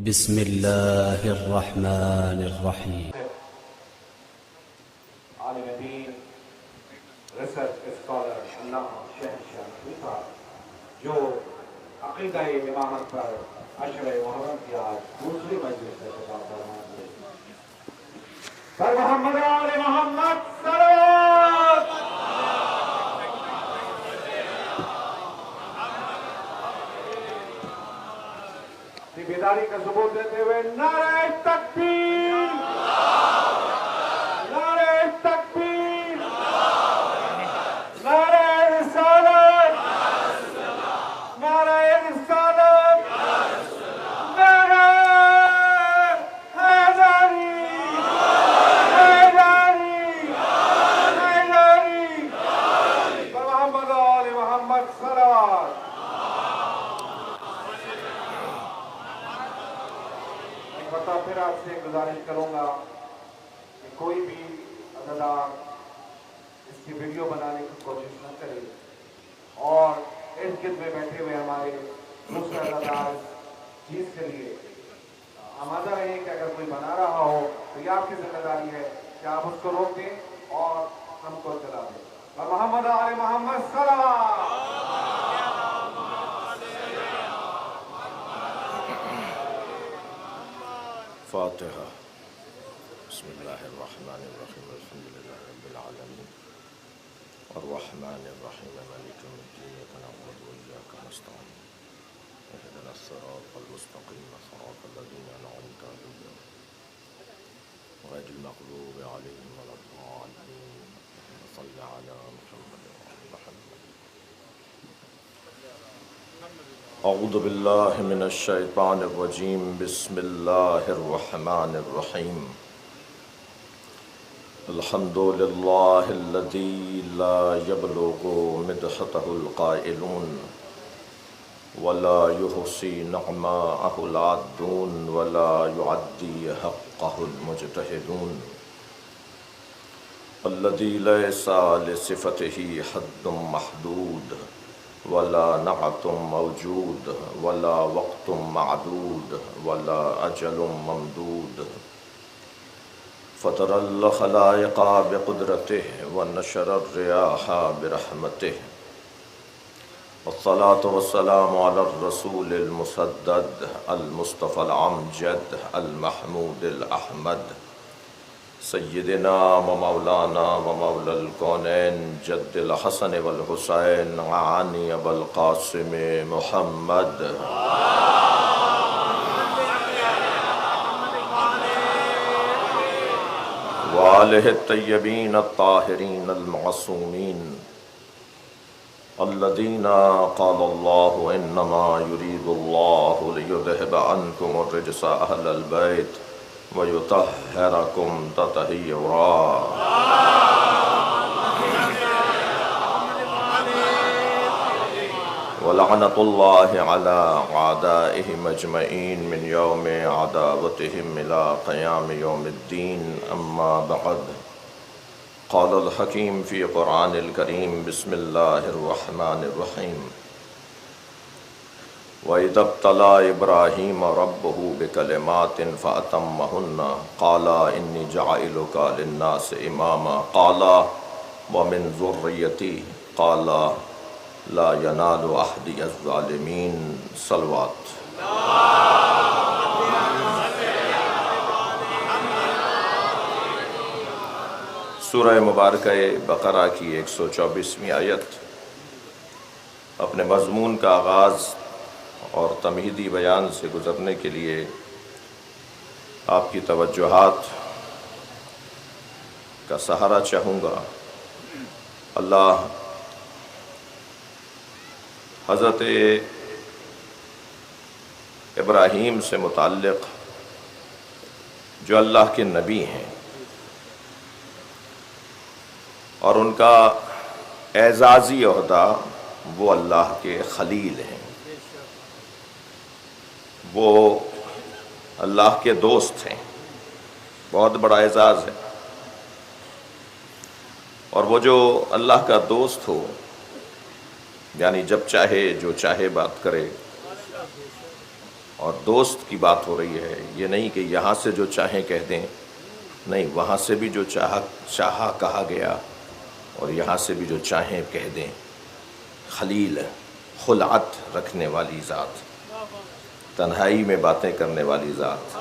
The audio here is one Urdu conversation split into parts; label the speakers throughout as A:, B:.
A: بسم الله الرحمن الرحيم.
B: عالم دین ریسرچ اسکالر علامہ شہنشاہ طیفہ جو عقیدہ امامت پر عشرہ محرم کی آج دوسری مجلس سے خطاب فرما رہے ہیں۔ سر محمد آل محمد صلوات کی بیداری کا ثبوت دیتے ہوئے نعرہ تکبیر، نعرہ تکبیر، نعرہ رسالت، نعرہ رسالت، نعرہ حیدری، حیدری، حیدری، محمد آل محمد صلوات۔ ایک مرتبہ پھر آپ سے گزارش کروں گا کہ کوئی بھی عزادار اس کی ویڈیو بنانے کی کوشش نہ کرے، اور ارد گرد میں بیٹھے ہوئے ہمارے دوسرے عزادار چیز کے لیے آمادہ رہے کہ اگر کوئی بنا رہا ہو تو یہ آپ کی ذمہ داری ہے کہ آپ اس کو روک دیں اور ہم کو چلا دیں۔ اور محمد آل محمد صلوات۔
C: فاتحہ۔ بسم اللہ الرحمن الرحیم، الحمد للہ رب العالمین الرحمن الرحیم مالک یوم الدین، ایاک نعبد و ایاک نستعین، اہدنا الصراط المستقیم صراط الذین انعمت علیہم غیر المغضوب علیہم ولا الضالین، صلی علی محمد وعلی محمد۔ اعوذ باللہ من الشیطان الرجیم، بسم اللہ الرحمن الرحیم۔ الحمد للہ الذی لا یبلغ مدحتہ القائلون ولا یحصی نعماءہ العادون ولا یعدی حقہ المجتہدون، الذی لیس لصفتہ حد محدود ولا نعت موجود ولا وقت معدود ولا اجل ممدود، فطر الخلائق بقدرته ونشر الرياح برحمته، والصلاة والسلام على الرسول المسدد المصطفى العمجد المحمود الأحمد، سیدنا و مولانا و مولا الکونین جد الحسن والحسین عانی ابو القاسم محمد، وآلہ الطیبین الطاہرین المعصومین الذین قال اللہ انما یرید اللہ لیذہب عنکم الرجس اہل البیت وَيُطَهِّرَكُمْ تَطْهِيرًا۔ وَلَعْنَةُ اللَّهِ عَلَىٰ أَعْدَائِهِمْ أَجْمَعِينَ مِنْ يَوْمِ عَدَاوَتِهِمْ إِلَىٰ قِيَامِ يَوْمِ الدِّينِ، أَمَّا بَعْدُ، قَالَ الْحَكِيمُ فِي قُرْآنِ الْكَرِيمِ، بسم اللَّهِ الرَّحْمَٰنِ الرَّحِيمِ۔ وَإِذَا ابْتَلَىٰ إِبْرَاهِيمَ رَبُّهُ بِكَلِمَاتٍ فَأَتَمَّهُنَّ قَالَ إِنِّي جَاعِلُكَ لِلنَّاسِ إِمَامًا قَالَ وَمِنْ ذُرِّيَّتِي قَالَ لَا يَنَالُ عَهْدِيَ الظَّالِمِينَ۔ صلوات۔ سورہ مبارکہ بقرہ کی 124ویں آیت اپنے مضمون کا آغاز اور تمہیدی بیان سے گزرنے کے لیے آپ کی توجہات کا سہارا چاہوں گا۔ اللہ حضرت ابراہیم سے متعلق جو اللہ کے نبی ہیں اور ان کا اعزازی عہدہ وہ اللہ کے خلیل ہیں، وہ اللہ کے دوست ہیں، بہت بڑا اعزاز ہے، اور وہ جو اللہ کا دوست ہو یعنی جب چاہے جو چاہے بات کرے، اور دوست کی بات ہو رہی ہے، یہ نہیں کہ یہاں سے جو چاہیں کہہ دیں، نہیں، وہاں سے بھی جو چاہا کہا گیا اور یہاں سے بھی جو چاہیں کہہ دیں۔ خلیل، خلعت رکھنے والی ذات، تنہائی میں باتیں کرنے والی ذات،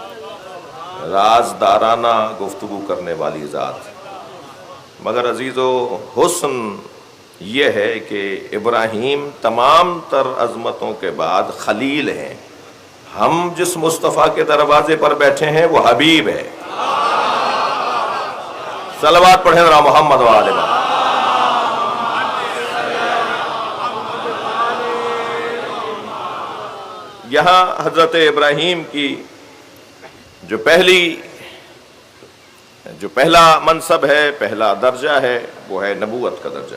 C: رازدارانہ گفتگو کرنے والی ذات۔ مگر عزیزو، حسن یہ ہے کہ ابراہیم تمام تر عظمتوں کے بعد خلیل ہیں۔ ہم جس مصطفیٰ کے دروازے پر بیٹھے ہیں وہ حبیب ہے۔ صلوات پڑھیں ذرا محمد و آل محمد۔ یہاں حضرت ابراہیم کی جو پہلا منصب ہے، پہلا درجہ ہے، وہ ہے نبوت کا درجہ،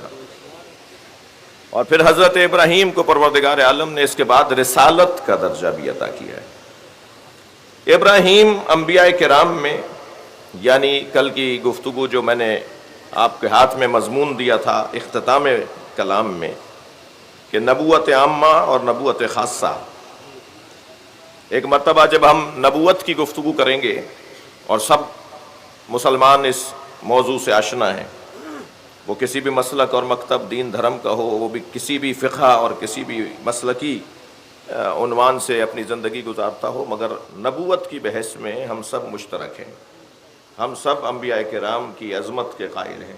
C: اور پھر حضرت ابراہیم کو پروردگار عالم نے اس کے بعد رسالت کا درجہ بھی عطا کیا ہے۔ ابراہیم انبیاء کرام میں، یعنی کل کی گفتگو جو میں نے آپ کے ہاتھ میں مضمون دیا تھا اختتام کلام میں، کہ نبوت عامہ اور نبوت خاصہ، ایک مرتبہ جب ہم نبوت کی گفتگو کریں گے، اور سب مسلمان اس موضوع سے آشنا ہیں، وہ کسی بھی مسلک اور مکتب دین دھرم کا ہو، وہ بھی کسی بھی فقہ اور کسی بھی مسلکی عنوان سے اپنی زندگی گزارتا ہو، مگر نبوت کی بحث میں ہم سب مشترک ہیں۔ ہم سب انبیاء کرام کی عظمت کے قائل ہیں،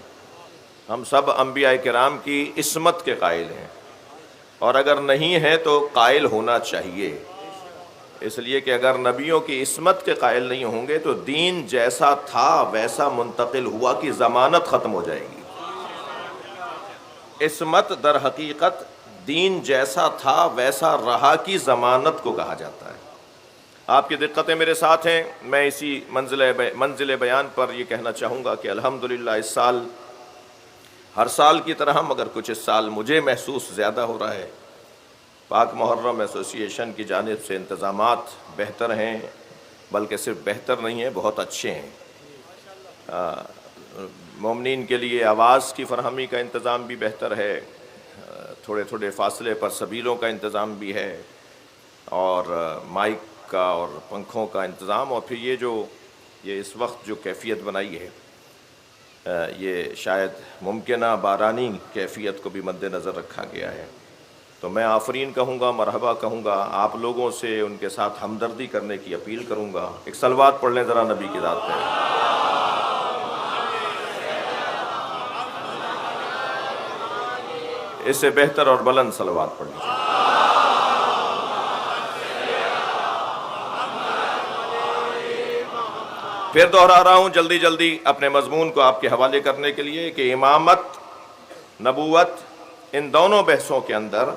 C: ہم سب انبیاء کرام کی عصمت کے قائل ہیں، اور اگر نہیں ہیں تو قائل ہونا چاہیے، اس لیے کہ اگر نبیوں کی عصمت کے قائل نہیں ہوں گے تو دین جیسا تھا ویسا منتقل ہوا کی ضمانت ختم ہو جائے گی۔ عصمت در حقیقت دین جیسا تھا ویسا رہا کی ضمانت کو کہا جاتا ہے۔ آپ کی دقتیں میرے ساتھ ہیں، میں اسی منزل بیان پر یہ کہنا چاہوں گا کہ الحمدللہ اس سال ہر سال کی طرح، مگر کچھ اس سال مجھے محسوس زیادہ ہو رہا ہے، پاک محرم ایسوسی ایشن کی جانب سے انتظامات بہتر ہیں، بلکہ صرف بہتر نہیں ہیں، بہت اچھے ہیں۔ مومنین کے لیے آواز کی فراہمی کا انتظام بھی بہتر ہے، تھوڑے تھوڑے فاصلے پر سبیلوں کا انتظام بھی ہے، اور مائک کا اور پنکھوں کا انتظام، اور پھر یہ اس وقت جو کیفیت بنائی ہے، یہ شاید ممکنہ بارانی کیفیت کو بھی مد نظر رکھا گیا ہے۔ تو میں آفرین کہوں گا، مرحبا کہوں گا، آپ لوگوں سے ان کے ساتھ ہمدردی کرنے کی اپیل کروں گا۔ ایک صلوات پڑھ لیں ذرا نبی کی ذات پہ۔ اس سے بہتر اور بلند صلوات پڑھ لیجیے۔ پھر دہرا رہا ہوں جلدی جلدی اپنے مضمون کو آپ کے حوالے کرنے کے لیے کہ امامت، نبوت، ان دونوں بحثوں کے اندر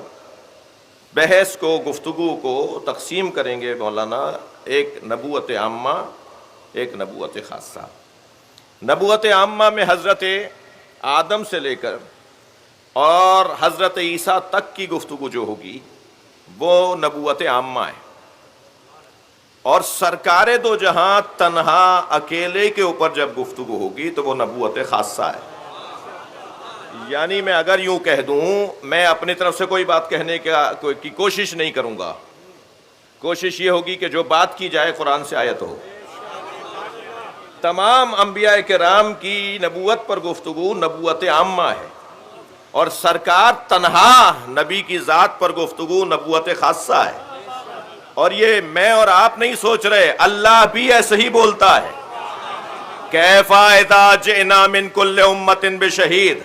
C: بحث کو، گفتگو کو تقسیم کریں گے مولانا، ایک نبوت عامہ، ایک نبوت خاصہ۔ نبوت عامہ میں حضرت آدم سے لے کر اور حضرت عیسیٰ تک کی گفتگو جو ہوگی وہ نبوت عامہ ہے، اور سرکار دو جہاں تنہا اکیلے کے اوپر جب گفتگو ہوگی تو وہ نبوت خاصہ ہے۔ یعنی میں اگر یوں کہہ دوں، میں اپنی طرف سے کوئی بات کہنے کی کوشش نہیں کروں گا، کوشش یہ ہوگی کہ جو بات کی جائے قرآن سے آیت ہو۔ تمام انبیاء کرام کی نبوت پر گفتگو نبوت عامہ ہے، اور سرکار تنہا نبی کی ذات پر گفتگو نبوت خاصہ ہے۔ اور یہ میں اور آپ نہیں سوچ رہے، اللہ بھی ایسے ہی بولتا ہے۔ کیف اذا جئنا من کل امت بشہید،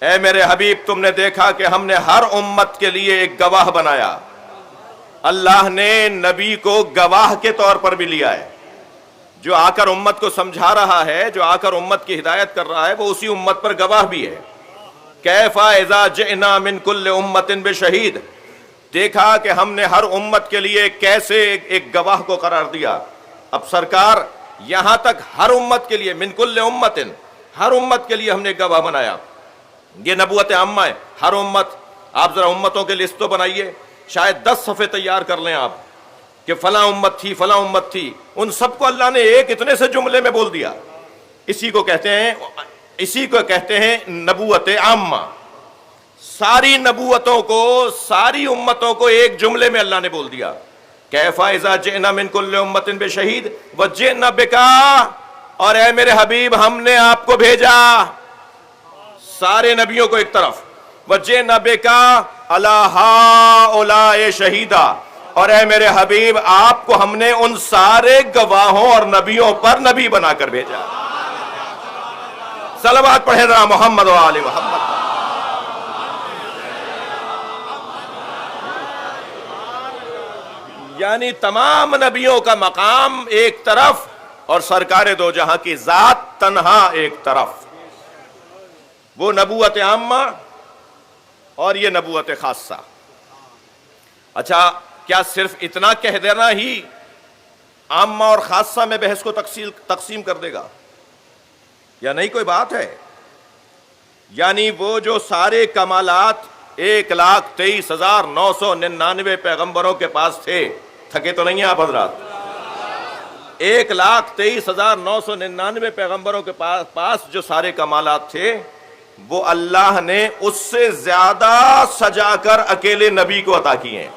C: اے میرے حبیب تم نے دیکھا کہ ہم نے ہر امت کے لیے ایک گواہ بنایا۔ اللہ نے نبی کو گواہ کے طور پر بھی لیا ہے، جو آ کر امت کو سمجھا رہا ہے، جو آ کر امت کی ہدایت کر رہا ہے، وہ اسی امت پر گواہ بھی ہے۔ کیف اذا جئنا من کل امت بشہید، دیکھا کہ ہم نے ہر امت کے لیے کیسے ایک گواہ کو قرار دیا۔ اب سرکار یہاں تک ہر امت کے لیے، من کل امت، ہر امت کے لیے ہم نے گواہ بنایا۔ یہ نبوت عامہ ہے، ہر امت۔ آپ ذرا امتوں کے لسٹ تو بنائیے، شاید 10 صفحے تیار کر لیں آپ کہ فلاں امت تھی، فلاں امت تھی، ان سب کو اللہ نے ایک اتنے سے جملے میں بول دیا۔ اسی کو کہتے ہیں نبوت عامہ۔ ساری نبوتوں کو، ساری امتوں کو ایک جملے میں اللہ نے بول دیا۔ کیف اذا جئنا من کل امۃ بشہید وجئنا بک، اور اے میرے حبیب ہم نے آپ کو بھیجا سارے نبیوں کو ایک طرف، وجئنا بک علی ہؤلاء شہیدا، اور اے میرے حبیب آپ کو ہم نے ان سارے گواہوں اور نبیوں پر نبی بنا کر بھیجا۔ صلوات پڑھے ذرا محمد و آل محمد۔ یعنی تمام نبیوں کا مقام ایک طرف اور سرکار دو جہاں کی ذات تنہا ایک طرف، وہ نبوت عامہ اور یہ نبوت خاصہ۔ اچھا، کیا صرف اتنا کہہ دینا ہی عامہ اور خاصہ میں بحث کو تقسیم کر دے گا، یا نہیں کوئی بات ہے؟ یعنی وہ جو سارے کمالات 1,23,999 پیغمبروں کے پاس تھے، تھکے تو نہیں ہیں آپ حضرات؟ 1,23,999 پیغمبروں کے پاس جو سارے کمالات تھے، وہ اللہ نے اس سے زیادہ سجا کر اکیلے نبی کو عطا کیے ہیں۔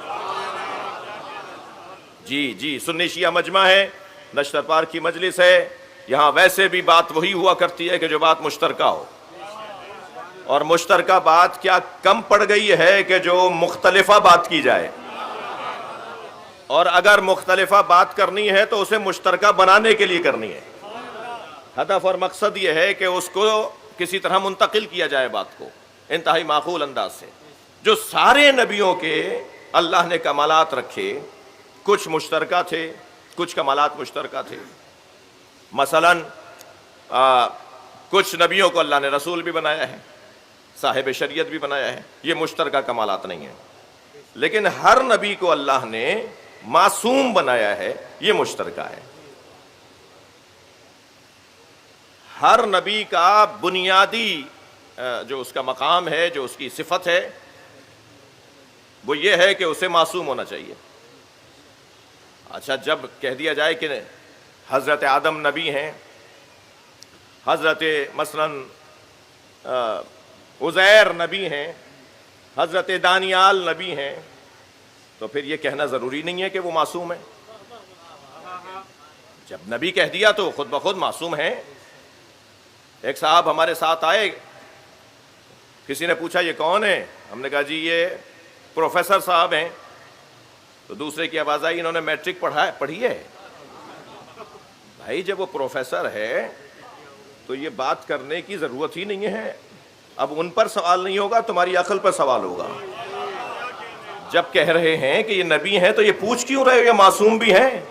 C: جی سنی شیعہ مجمع ہے، نشتر پارک کی مجلس ہے، یہاں ویسے بھی بات وہی ہوا کرتی ہے کہ جو بات مشترکہ ہو، اور مشترکہ بات کیا کم پڑ گئی ہے کہ جو مختلفہ بات کی جائے، اور اگر مختلفہ بات کرنی ہے تو اسے مشترکہ بنانے کے لیے کرنی ہے۔ ہدف اور مقصد یہ ہے کہ اس کو کسی طرح منتقل کیا جائے بات کو انتہائی معقول انداز سے۔ جو سارے نبیوں کے اللہ نے کمالات رکھے، کچھ مشترکہ تھے، کچھ کمالات مشترکہ تھے۔ مثلا کچھ نبیوں کو اللہ نے رسول بھی بنایا ہے، صاحب شریعت بھی بنایا ہے، یہ مشترکہ کمالات نہیں ہیں۔ لیکن ہر نبی کو اللہ نے معصوم بنایا ہے، یہ مشترکہ ہے۔ ہر نبی کا بنیادی جو اس کا مقام ہے، جو اس کی صفت ہے، وہ یہ ہے کہ اسے معصوم ہونا چاہیے۔ اچھا، جب کہہ دیا جائے کہ حضرت آدم نبی ہیں، حضرت مثلا عزیر نبی ہیں، حضرت دانیال نبی ہیں، تو پھر یہ کہنا ضروری نہیں ہے کہ وہ معصوم ہیں۔ جب نبی کہہ دیا تو خود بخود معصوم ہیں۔ ایک صاحب ہمارے ساتھ آئے، کسی نے پوچھا یہ کون ہے؟ ہم نے کہا جی یہ پروفیسر صاحب ہیں۔ تو دوسرے کی آواز آئی، انہوں نے میٹرک پڑھی ہے۔ بھائی جب وہ پروفیسر ہے تو یہ بات کرنے کی ضرورت ہی نہیں ہے۔ اب ان پر سوال نہیں ہوگا، تمہاری عقل پر سوال ہوگا۔ جب کہہ رہے ہیں کہ یہ نبی ہیں تو یہ پوچھ کیوں رہے ہو یہ معصوم بھی ہیں؟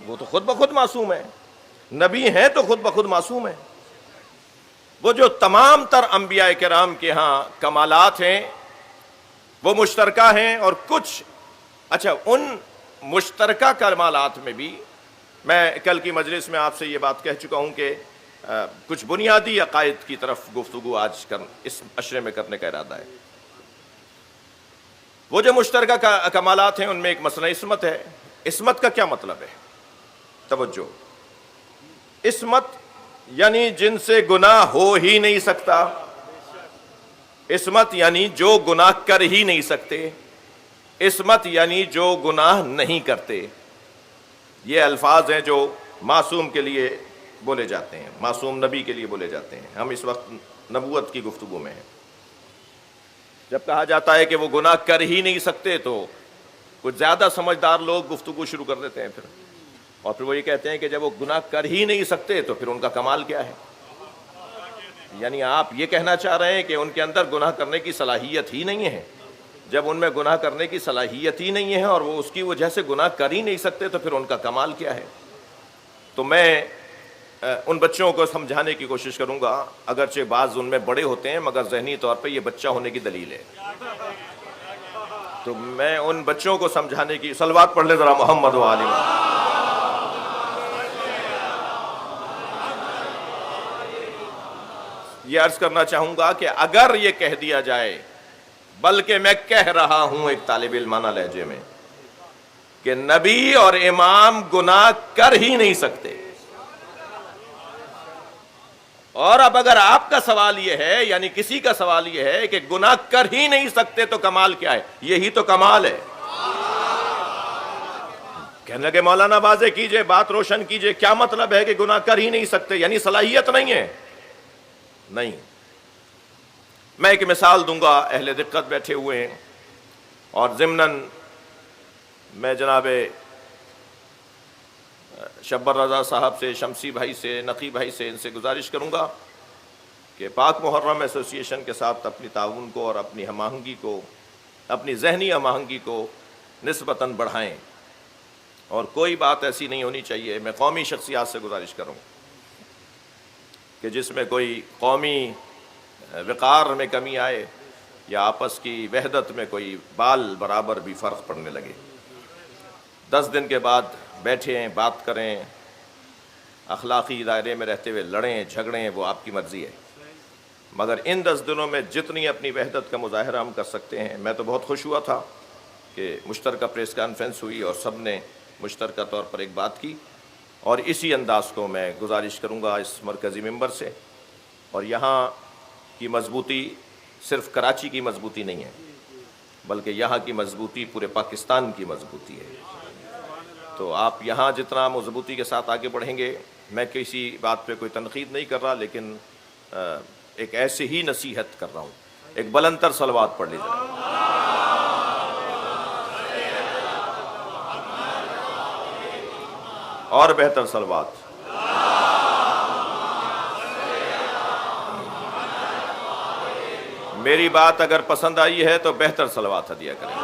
C: وہ تو خود بخود معصوم ہے، نبی ہیں تو خود بخود معصوم ہے۔ وہ جو تمام تر انبیاء کرام کے ہاں کمالات ہیں وہ مشترکہ ہیں، اور کچھ اچھا ان مشترکہ کمالات میں بھی میں کل کی مجلس میں آپ سے یہ بات کہہ چکا ہوں کہ کچھ بنیادی عقائد کی طرف گفتگو آج اس عشرے میں کرنے کا ارادہ ہے۔ وہ جو مشترکہ کمالات ہیں ان میں ایک مسئلہ عصمت ہے۔ عصمت کا کیا مطلب ہے؟ توجہ، عصمت یعنی جن سے گناہ ہو ہی نہیں سکتا، عصمت یعنی جو گناہ کر ہی نہیں سکتے، عصمت یعنی جو گناہ نہیں کرتے۔ یہ الفاظ ہیں جو معصوم کے لیے بولے جاتے ہیں، معصوم نبی کے لیے بولے جاتے ہیں۔ ہم اس وقت نبوت کی گفتگو میں ہیں۔ جب کہا جاتا ہے کہ وہ گناہ کر ہی نہیں سکتے تو کچھ زیادہ سمجھدار لوگ گفتگو شروع کر دیتے ہیں اور پھر وہ یہ کہتے ہیں کہ جب وہ گناہ کر ہی نہیں سکتے تو پھر ان کا کمال کیا ہے؟ یعنی آپ یہ کہنا چاہ رہے ہیں کہ ان کے اندر گناہ کرنے کی صلاحیت ہی نہیں ہے؟ جب ان میں گناہ کرنے کی صلاحیت ہی نہیں ہے اور وہ اس کی وجہ سے گناہ کر ہی نہیں سکتے تو پھر ان کا کمال کیا ہے؟ تو میں ان بچوں کو سمجھانے کی کوشش کروں گا، اگرچہ بعض ان میں بڑے ہوتے ہیں مگر ذہنی طور پہ یہ بچہ ہونے کی دلیل ہے۔ تو میں ان بچوں کو سمجھانے کی، صلوات پڑھ لے ذرا محمد و آل محمد۔ یہ عرض کرنا چاہوں گا کہ اگر یہ کہہ دیا جائے، بلکہ میں کہہ رہا ہوں ایک طالب علمانہ لہجے میں، کہ نبی اور امام گناہ کر ہی نہیں سکتے، اور اب اگر آپ کا سوال یہ ہے، یعنی کسی کا سوال یہ ہے کہ گناہ کر ہی نہیں سکتے تو کمال کیا ہے؟ یہی تو کمال ہے۔ کہنے لگے مولانا واضح کیجئے، بات روشن کیجئے، کیا مطلب ہے کہ گناہ کر ہی نہیں سکتے، یعنی صلاحیت نہیں ہے؟ نہیں، میں ایک مثال دوں گا، اہل دقت بیٹھے ہوئے ہیں، اور ضمناً میں جناب شبر رضا صاحب سے، شمسی بھائی سے، نقی بھائی سے، ان سے گزارش کروں گا کہ پاک محرم ایسوسی ایشن کے ساتھ اپنی تعاون کو اور اپنی ہم آہنگی کو، اپنی ذہنی ہم آہنگی کو نسبتاً بڑھائیں، اور کوئی بات ایسی نہیں ہونی چاہیے، میں قومی شخصیات سے گزارش کروں کہ جس میں کوئی قومی وقار میں کمی آئے یا آپس کی وحدت میں کوئی بال برابر بھی فرق پڑنے لگے۔ 10 دن کے بعد بیٹھیں، بات کریں، اخلاقی دائرے میں رہتے ہوئے لڑیں جھگڑیں، وہ آپ کی مرضی ہے، مگر ان 10 دنوں میں جتنی اپنی وحدت کا مظاہرہ ہم کر سکتے ہیں۔ میں تو بہت خوش ہوا تھا کہ مشترکہ پریس کانفرنس ہوئی اور سب نے مشترکہ طور پر ایک بات کی، اور اسی انداز کو میں گزارش کروں گا اس مرکزی ممبر سے۔ اور یہاں کی مضبوطی صرف کراچی کی مضبوطی نہیں ہے، بلکہ یہاں کی مضبوطی پورے پاکستان کی مضبوطی ہے۔ تو آپ یہاں جتنا مضبوطی کے ساتھ آگے بڑھیں گے، میں کسی بات پہ کوئی تنقید نہیں کر رہا، لیکن ایک ایسے ہی نصیحت کر رہا ہوں۔ ایک بلند تر صلوات پڑھ لیجیے۔ اور بہتر صلوات۔ میری بات اگر پسند آئی ہے تو بہتر صلوات ہدیہ کریں۔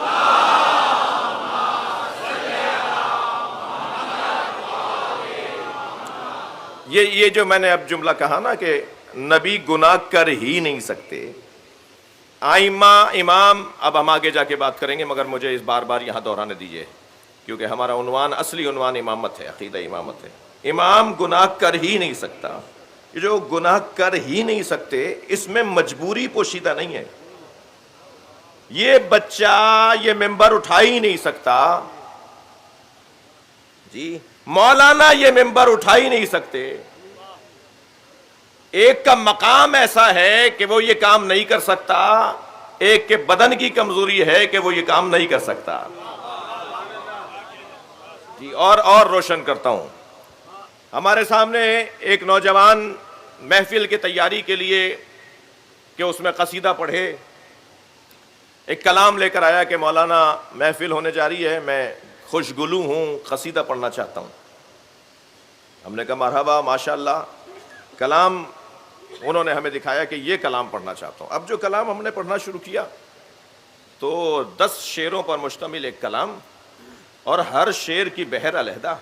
C: یہ جو میں نے اب جملہ کہا نا کہ نبی گناہ کر ہی نہیں سکتے، آئمہ امام، اب ہم آگے جا کے بات کریں گے، مگر مجھے اس بار بار یہاں دہرانے دیجئے، کیونکہ ہمارا عنوان، اصلی عنوان امامت ہے، عقیدہ امامت ہے۔ امام گناہ کر ہی نہیں سکتا۔ یہ جو گناہ کر ہی نہیں سکتے، اس میں مجبوری پوشیدہ نہیں ہے۔ یہ بچہ یہ ممبر اٹھا ہی نہیں سکتا، جی مولانا یہ ممبر اٹھا ہی نہیں سکتے۔ ایک کا مقام ایسا ہے کہ وہ یہ کام نہیں کر سکتا، ایک کے بدن کی کمزوری ہے کہ وہ یہ کام نہیں کر سکتا۔ جی اور روشن کرتا ہوں، ہمارے سامنے ایک نوجوان محفل کی تیاری کے لیے کہ اس میں قصیدہ پڑھے، ایک کلام لے کر آیا کہ مولانا محفل ہونے جا رہی ہے، میں خوشگلو ہوں، قصیدہ پڑھنا چاہتا ہوں۔ ہم نے کہا مرحبا، ماشاءاللہ۔ کلام انہوں نے ہمیں دکھایا کہ یہ کلام پڑھنا چاہتا ہوں۔ اب جو کلام ہم نے پڑھنا شروع کیا تو 10 شعروں پر مشتمل ایک کلام، اور ہر شعر کی بحر علیحدہ،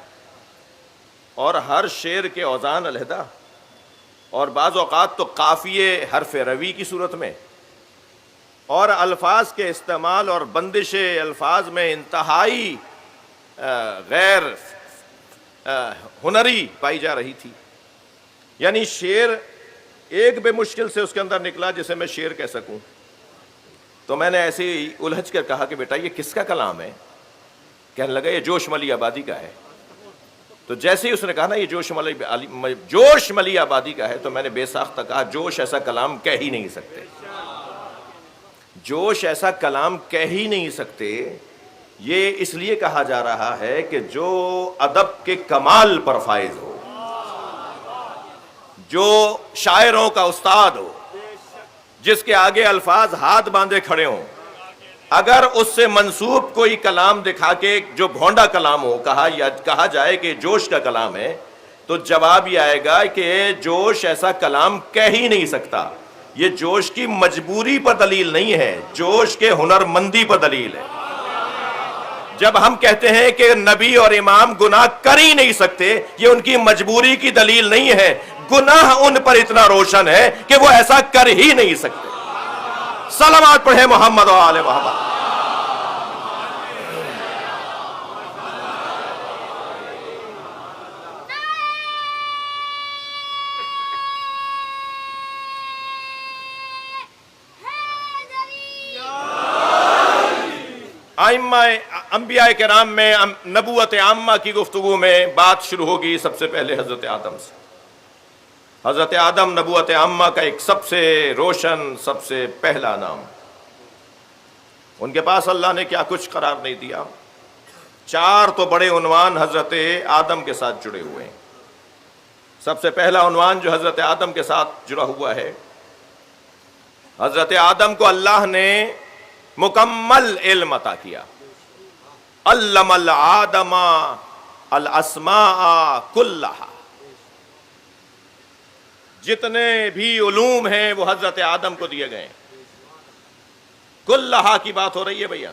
C: اور ہر شعر کے اوزان علیحدہ، اور بعض اوقات تو قافیے حرف روی کی صورت میں، اور الفاظ کے استعمال اور بندش الفاظ میں انتہائی غیر ہنری پائی جا رہی تھی۔ یعنی شعر ایک بے مشکل سے اس کے اندر نکلا جسے میں شعر کہہ سکوں۔ تو میں نے ایسے ہی الجھ کر کہا کہ بیٹا یہ کس کا کلام ہے؟ کہنے لگا یہ جوش ملی آبادی کا ہے۔ تو جیسے ہی اس نے کہا نا یہ جوش ملی آبادی کا ہے، تو میں نے بے ساختہ کہا جوش ایسا کلام کہہ ہی نہیں سکتے، جوش ایسا کلام کہہ ہی نہیں سکتے۔ یہ اس لیے کہا جا رہا ہے کہ جو ادب کے کمال پر فائز ہو، جو شاعروں کا استاد ہو، جس کے آگے الفاظ ہاتھ باندھے کھڑے ہوں، اگر اس سے منسوب کوئی کلام دکھا کے جو بھونڈا کلام ہو کہا جائے کہ جوش کا کلام ہے، تو جواب یہ آئے گا کہ جوش ایسا کلام کہہ ہی نہیں سکتا۔ یہ جوش کی مجبوری پر دلیل نہیں ہے، جوش کے ہنر مندی پر دلیل ہے۔ جب ہم کہتے ہیں کہ نبی اور امام گناہ کر ہی نہیں سکتے، یہ ان کی مجبوری کی دلیل نہیں ہے، گناہ ان پر اتنا روشن ہے کہ وہ ایسا کر ہی نہیں سکتے۔ صلوات پڑھیں محمد و آل محمد۔ انبیاء کرام میں نبوت عامہ کی گفتگو میں بات شروع ہوگی سب سے پہلے حضرت آدم سے۔ حضرت آدم نبوت عامہ کا ایک سب سے روشن، سب سے پہلا نام۔ ان کے پاس اللہ نے کیا کچھ قرار نہیں دیا، 4 تو بڑے عنوان حضرت آدم کے ساتھ جڑے ہوئے ہیں۔ سب سے پہلا عنوان جو حضرت آدم کے ساتھ جڑا ہوا ہے، حضرت آدم کو اللہ نے مکمل علم عطا کیا۔ علم الآدم الاسماء کلھا، جتنے بھی علوم ہیں وہ حضرت آدم کو دیے گئے ہیں۔ کلھا کی بات ہو رہی ہے بھیا،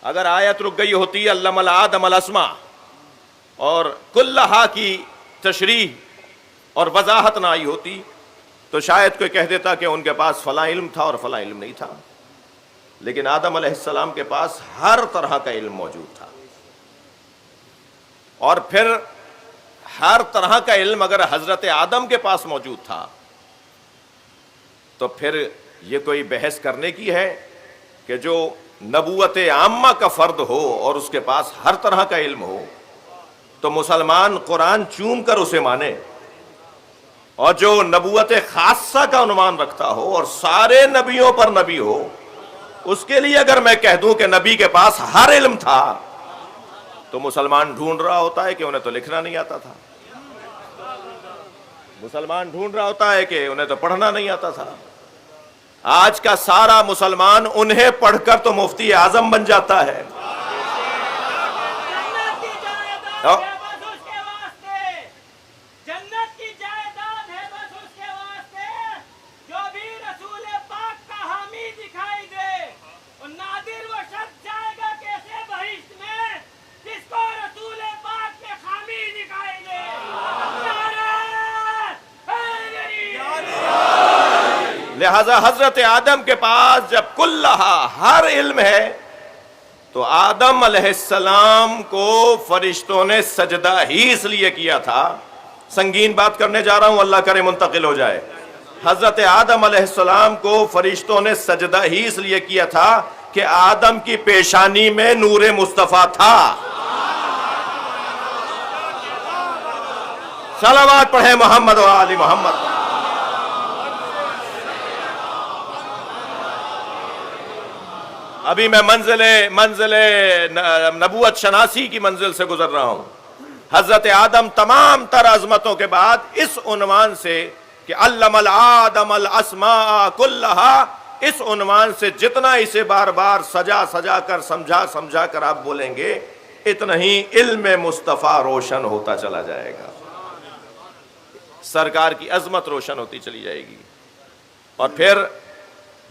C: اگر آیت رک گئی ہوتی علم الآدم الاسماء اور کلھا کی تشریح اور وضاحت نہ آئی ہوتی تو شاید کوئی کہہ دیتا کہ ان کے پاس فلاں علم تھا اور فلاں علم نہیں تھا، لیکن آدم علیہ السلام کے پاس ہر طرح کا علم موجود تھا۔ اور پھر ہر طرح کا علم اگر حضرت آدم کے پاس موجود تھا تو پھر یہ کوئی بحث کرنے کی ہے کہ جو نبوت عامہ کا فرد ہو اور اس کے پاس ہر طرح کا علم ہو تو مسلمان قرآن چوم کر اسے مانے، اور جو نبوت خاصہ کا عنوان رکھتا ہو اور سارے نبیوں پر نبی ہو، اس کے لیے اگر میں کہہ دوں کہ نبی کے پاس ہر علم تھا تو مسلمان ڈھونڈ رہا ہوتا ہے کہ انہیں تو لکھنا نہیں آتا تھا، مسلمان ڈھونڈ رہا ہوتا ہے کہ انہیں تو پڑھنا نہیں آتا تھا۔ آج کا سارا مسلمان انہیں پڑھ کر تو مفتی اعظم بن جاتا ہے۔ لہذا حضرت آدم کے پاس جب کلھا ہر علم ہے تو آدم علیہ السلام کو فرشتوں نے سجدہ ہی اس لیے کیا تھا، سنگین بات کرنے جا رہا ہوں، اللہ کرے منتقل ہو جائے، حضرت آدم علیہ السلام کو فرشتوں نے سجدہ ہی اس لیے کیا تھا کہ آدم کی پیشانی میں نور مصطفیٰ تھا۔ صلوات پڑھیں محمد و آل محمد۔ ابھی میں منزل نبوت شناسی کی منزل سے گزر رہا ہوں۔ حضرت آدم تمام تر عظمتوں کے بعد اس عنوان سے کہ علم الآدم الاسماء کلھا، اس عنوان سے جتنا اسے بار بار سجا کر سمجھا کر آپ بولیں گے، اتنا ہی علم مصطفیٰ روشن ہوتا چلا جائے گا، سرکار کی عظمت روشن ہوتی چلی جائے گی۔ اور پھر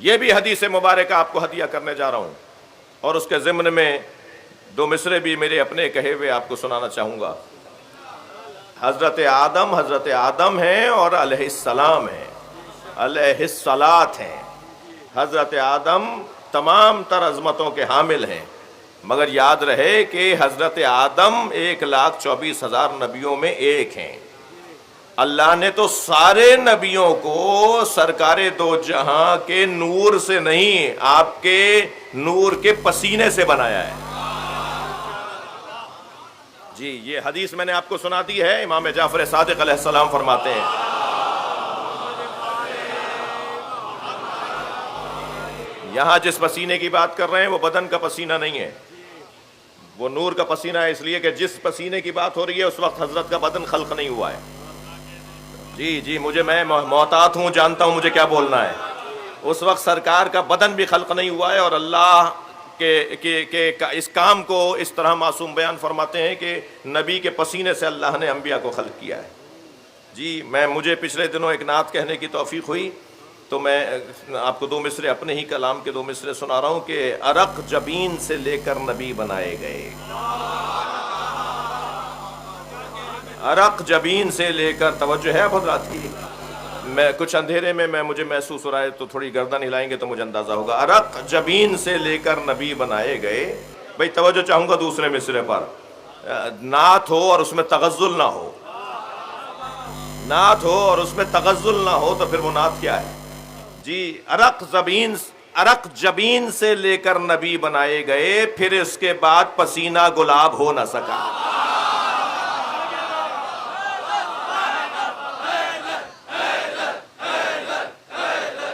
C: یہ بھی حدیث مبارکہ آپ کو ہدیہ کرنے جا رہا ہوں، اور اس کے ضمن میں 2 مصرے بھی میرے اپنے کہے ہوئے آپ کو سنانا چاہوں گا۔ حضرت آدم ہیں اور علیہ السلام ہیں، علیہ الصلاۃ ہیں۔ حضرت آدم تمام تر عظمتوں کے حامل ہیں، مگر یاد رہے کہ حضرت آدم 1,24,000 نبیوں میں ایک ہیں۔ اللہ نے تو سارے نبیوں کو سرکار دو جہاں کے نور سے نہیں، آپ کے نور کے پسینے سے بنایا ہے۔ جی یہ حدیث میں نے آپ کو سنا دی ہے، امام جعفر صادق علیہ السلام فرماتے ہیں، یہاں جس پسینے کی بات کر رہے ہیں وہ بدن کا پسینہ نہیں ہے، وہ نور کا پسینہ ہے، اس لیے کہ جس پسینے کی بات ہو رہی ہے اس وقت حضرت کا بدن خلق نہیں ہوا ہے۔ جی میں محتاط ہوں، جانتا ہوں مجھے کیا بولنا ہے۔ اس وقت سرکار کا بدن بھی خلق نہیں ہوا ہے، اور اللہ کے اس کام کو اس طرح معصوم بیان فرماتے ہیں کہ نبی کے پسینے سے اللہ نے انبیاء کو خلق کیا ہے۔ جی مجھے پچھلے دنوں ایک نعت کہنے کی توفیق ہوئی، تو میں آپ کو 2 مصرے اپنے ہی کلام کے 2 مصرے سنا رہا ہوں کہ عرق جبین سے لے کر نبی بنائے گئے، عرق جبین سے لے کر، توجہ ہے حضرات کی، میں کچھ اندھیرے میں مجھے محسوس ہو رہا ہے تو تھوڑی گردن ہلائیں گے تو مجھے اندازہ ہوگا۔ عرق جبین سے لے کر نبی بنائے گئے، بھئی توجہ چاہوں گا دوسرے مصرے پر، نعت ہو اور اس میں تغزل نہ ہو، نعت ہو اور اس میں تغزل نہ ہو تو پھر وہ نعت کیا ہے؟ جی عرق جبین سے لے کر نبی بنائے گئے، پھر اس کے بعد پسینہ گلاب ہو نہ سکا۔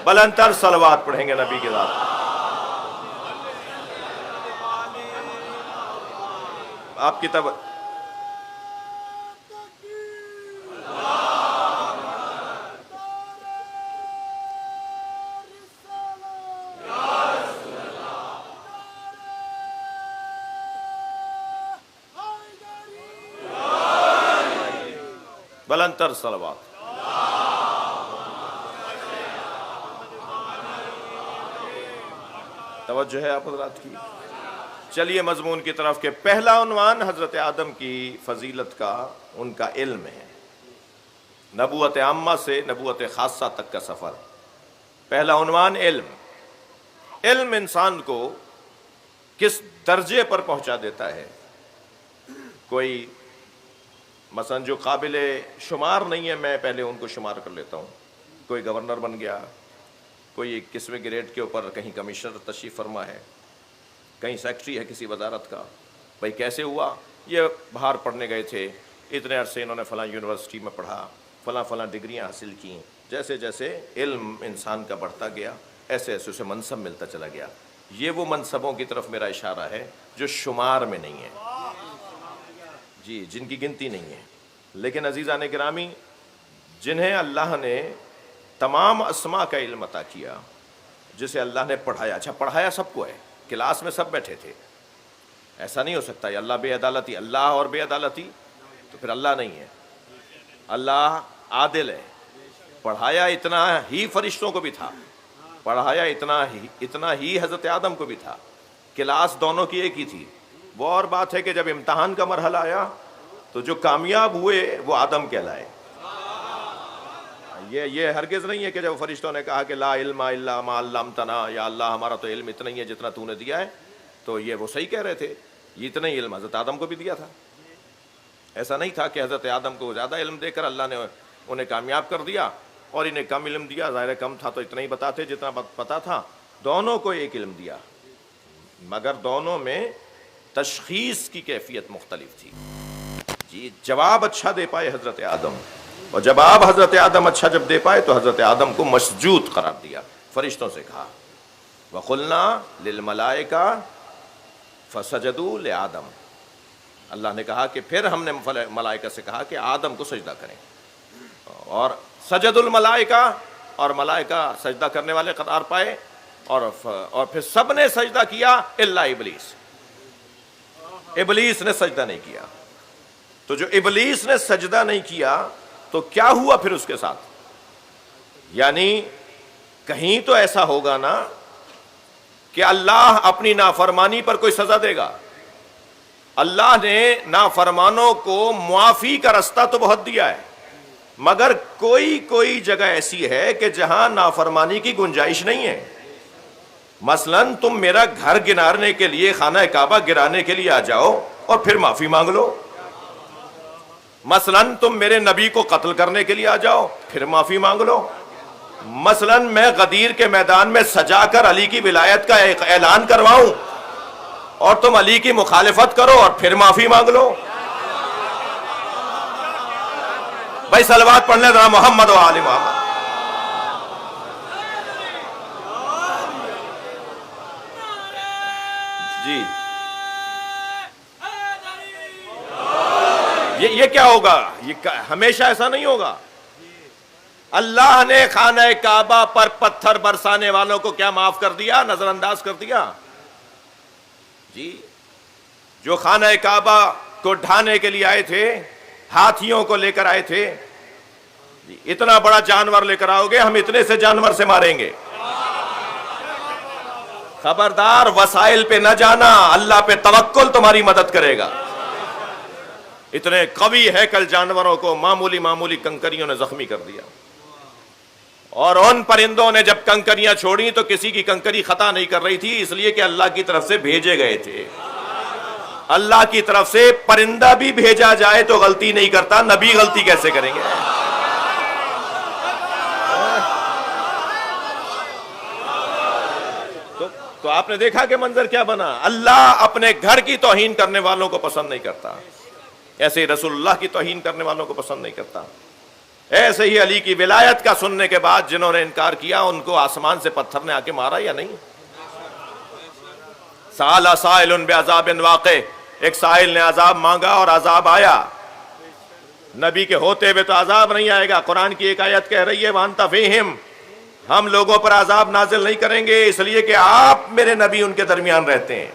C: بلند تر صلوات پڑھیں گے نبی کے ذات۔ آپ کی طرف بلندتر صلوات. توجہ ہے آپ حضرات کی. چلیے مضمون کی طرف کہ پہلا عنوان حضرت آدم کی فضیلت کا ان کا علم ہے. نبوت عامہ سے نبوت خاصہ تک کا سفر. پہلا عنوان علم. علم انسان کو کس درجے پر پہنچا دیتا ہے. کوئی مثلا جو قابل شمار نہیں ہے میں پہلے ان کو شمار کر لیتا ہوں. کوئی گورنر بن گیا, کوئی 21ویں گریڈ کے اوپر کہیں کمشنر تشریف فرما ہے, کہیں سیکٹری ہے کسی وزارت کا. بھئی کیسے ہوا؟ یہ باہر پڑھنے گئے تھے, اتنے عرصے انہوں نے فلاں یونیورسٹی میں پڑھا, فلاں ڈگریاں حاصل کیں. جیسے جیسے علم انسان کا بڑھتا گیا ایسے ایسے اسے منصب ملتا چلا گیا. یہ وہ منصبوں کی طرف میرا اشارہ ہے جو شمار میں نہیں ہے, جی جن کی گنتی نہیں ہے. لیکن عزیزان گرامی, جنہیں اللہ نے تمام اسماء کا علم عطا کیا, جسے اللہ نے پڑھایا. اچھا پڑھایا سب کو ہے, کلاس میں سب بیٹھے تھے. ایسا نہیں ہو سکتا یہ اللہ بے عدالتی, اللہ اور بے عدالتی تو پھر اللہ نہیں ہے. اللہ عادل ہے. پڑھایا اتنا ہی فرشتوں کو بھی تھا, پڑھایا اتنا ہی حضرت آدم کو بھی تھا. کلاس دونوں کی ایک ہی تھی. وہ اور بات ہے کہ جب امتحان کا مرحلہ آیا تو جو کامیاب ہوئے وہ آدم کہلائے. یہ ہرگز نہیں ہے کہ جب فرشتوں نے کہا کہ لا علم الا ما علمتنا, یا اللہ ہمارا تو علم اتنا ہی ہے جتنا تو نے دیا ہے, تو یہ وہ صحیح کہہ رہے تھے. یہ اتنا ہی علم حضرت آدم کو بھی دیا تھا. ایسا نہیں تھا کہ حضرت آدم کو زیادہ علم دے کر اللہ نے انہیں کامیاب کر دیا اور انہیں کم علم دیا. ظاہر کم تھا تو اتنا ہی بتاتے جتنا پتا تھا. دونوں کو ایک علم دیا, مگر دونوں میں تشخیص کی کیفیت مختلف تھی. جی جواب اچھا دے پائے حضرت آدم, اور جواب حضرت آدم اچھا جب دے پائے تو حضرت آدم کو مسجود قرار دیا. فرشتوں سے کہا وَقُلْنَا لِلْمَلَائِكَةِ فَسَجَدُوا لِآدَمَ. اللہ نے کہا کہ پھر ہم نے ملائکہ سے کہا کہ آدم کو سجدہ کریں, اور سجد الملائکہ, اور ملائکہ سجدہ کرنے والے قرار پائے. اور پھر سب نے سجدہ کیا الا ابلیس. ابلیس نے سجدہ نہیں کیا. تو جو ابلیس نے سجدہ نہیں کیا تو کیا ہوا پھر اس کے ساتھ؟ یعنی کہیں تو ایسا ہوگا نا کہ اللہ اپنی نافرمانی پر کوئی سزا دے گا. اللہ نے نافرمانوں کو معافی کا رستہ تو بہت دیا ہے, مگر کوئی جگہ ایسی ہے کہ جہاں نافرمانی کی گنجائش نہیں ہے. مثلاً تم میرا گھر گرانے کے لیے, خانہ کعبہ گرانے کے لیے آ جاؤ اور پھر معافی مانگ لو. مثلاً تم میرے نبی کو قتل کرنے کے لیے آ جاؤ پھر معافی مانگ لو. مثلاً میں غدیر کے میدان میں سجا کر علی کی ولایت کا ایک اعلان کرواؤں اور تم علی کی مخالفت کرو اور پھر معافی مانگ لو. بھائی صلوات پڑھ لیں ذرا محمد و آل محمد. جی یہ کیا ہوگا؟ یہ ہمیشہ ایسا نہیں ہوگا. اللہ نے خانہ کعبہ پر پتھر برسانے والوں کو کیا معاف کر دیا, نظر انداز کر دیا؟ جی جو خانہ کعبہ کو ڈھانے کے لیے آئے تھے, ہاتھیوں کو لے کر آئے تھے, اتنا بڑا جانور لے کر آؤ گے, ہم اتنے سے جانور سے ماریں گے. خبردار وسائل پہ نہ جانا, اللہ پہ توکل تمہاری مدد کرے گا. اتنے قوی ہیکل جانوروں کو معمولی کنکریوں نے زخمی کر دیا. اور ان پرندوں نے جب کنکریاں چھوڑی تو کسی کی کنکری خطا نہیں کر رہی تھی, اس لیے کہ اللہ کی طرف سے بھیجے گئے تھے. اللہ کی طرف سے پرندہ بھی بھیجا جائے تو غلطی نہیں کرتا, نبی غلطی کیسے کریں گے؟ تو آپ نے دیکھا کہ منظر کیا بنا. اللہ اپنے گھر کی توہین کرنے والوں کو پسند نہیں کرتا, ایسے ہی رسول اللہ کی توہین کرنے والوں کو پسند نہیں کرتا. ایسے ہی علی کی ولایت کا سننے کے بعد جنہوں نے انکار کیا ان کو آسمان سے پتھر نے آ کے مارا یا نہیں؟ سأل سائل بعذاب واقع, ایک سائل نے عذاب مانگا اور عذاب آیا، نبی کے ہوتے ہوئے تو عذاب نہیں آئے گا۔ قرآن کی ایک آیت کہہ رہی ہے وَأَنْتَ فِيهِمْ، ہم لوگوں پر عذاب نازل نہیں کریں گے اس لیے کہ آپ میرے نبی ان کے درمیان رہتے ہیں۔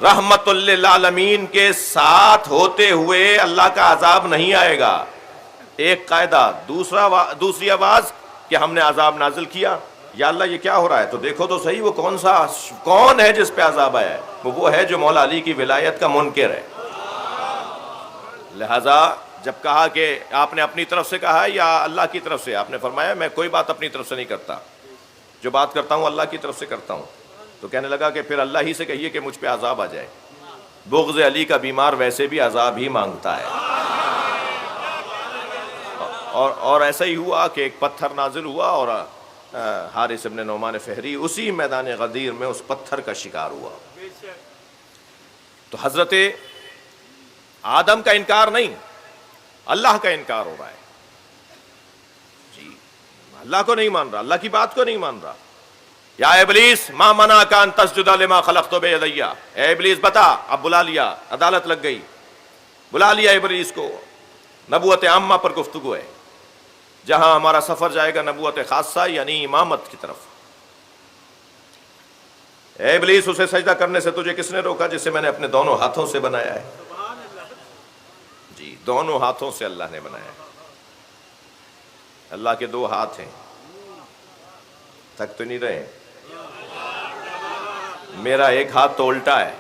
C: رحمت للعالمین کے ساتھ ہوتے ہوئے اللہ کا عذاب نہیں آئے گا، ایک قاعدہ۔ دوسری آواز کہ ہم نے عذاب نازل کیا، یا اللہ یہ کیا ہو رہا ہے؟ تو دیکھو تو صحیح وہ کون ہے جس پہ عذاب آیا ہے؟ وہ ہے جو مولا علی کی ولایت کا منکر ہے۔ لہذا جب کہا کہ آپ نے اپنی طرف سے کہا ہے یا اللہ کی طرف سے، آپ نے فرمایا میں کوئی بات اپنی طرف سے نہیں کرتا، جو بات کرتا ہوں اللہ کی طرف سے کرتا ہوں۔ تو کہنے لگا کہ پھر اللہ ہی سے کہیے کہ مجھ پہ عذاب آ جائے۔ بغض علی کا بیمار ویسے بھی عذاب ہی مانگتا ہے۔ اور ایسا ہی ہوا کہ ایک پتھر نازل ہوا اور حارث ابن نعمان فہری اسی میدان غدیر میں اس پتھر کا شکار ہوا۔ تو حضرت آدم کا انکار نہیں، اللہ کا انکار ہو رہا ہے جی، اللہ کو نہیں مان رہا، اللہ کی بات کو نہیں مان رہا۔ یا ابلیس ما منعک ان تسجد لما خلقت بیدی، اے ابلیس بتا۔ اب بلا لیا، عدالت لگ گئی، بلا لیا ابلیس کو۔ نبوت عامہ پر گفتگو ہے، جہاں ہمارا سفر جائے گا نبوت خاصہ یعنی امامت کی طرف۔ اے ابلیس اسے سجدہ کرنے سے تجھے کس نے روکا جسے میں نے اپنے دونوں ہاتھوں سے بنایا ہے؟ جی، دونوں ہاتھوں سے اللہ نے بنایا ہے۔ اللہ کے دو ہاتھ ہیں، تھک تو نہیں رہے؟ میرا ایک ہاتھ تو الٹا ہے،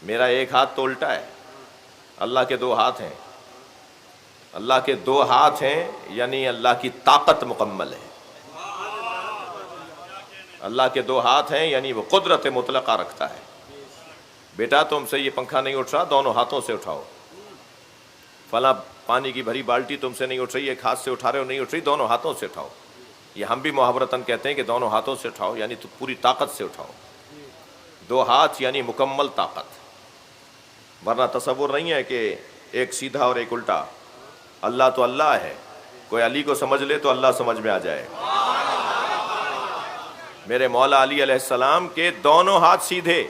C: میرا ایک ہاتھ تو الٹا ہے، اللہ کے دو ہاتھ ہیں۔ اللہ کے دو ہاتھ ہیں یعنی اللہ کی طاقت مکمل ہے۔ اللہ کے دو ہاتھ ہیں یعنی وہ قدرت مطلقہ رکھتا ہے۔ بیٹا تم سے یہ پنکھا نہیں اٹھ رہا، دونوں ہاتھوں سے اٹھاؤ۔ فلاں پانی کی بھری بالٹی تم سے نہیں اٹھ رہی، ایک ہاتھ سے اٹھا رہے ہو، نہیں اٹھ رہی، دونوں ہاتھوں سے اٹھاؤ۔ یہ ہم بھی محاورتاً کہتے ہیں کہ دونوں ہاتھوں سے اٹھاؤ، یعنی تو پوری طاقت سے اٹھاؤ۔ دو ہاتھ یعنی مکمل طاقت، ورنہ تصور نہیں ہے کہ ایک سیدھا اور ایک الٹا۔ اللہ تو اللہ ہے، کوئی علی کو سمجھ لے تو اللہ سمجھ میں آ جائے۔ میرے مولا علی علیہ السلام کے دونوں ہاتھ سیدھے،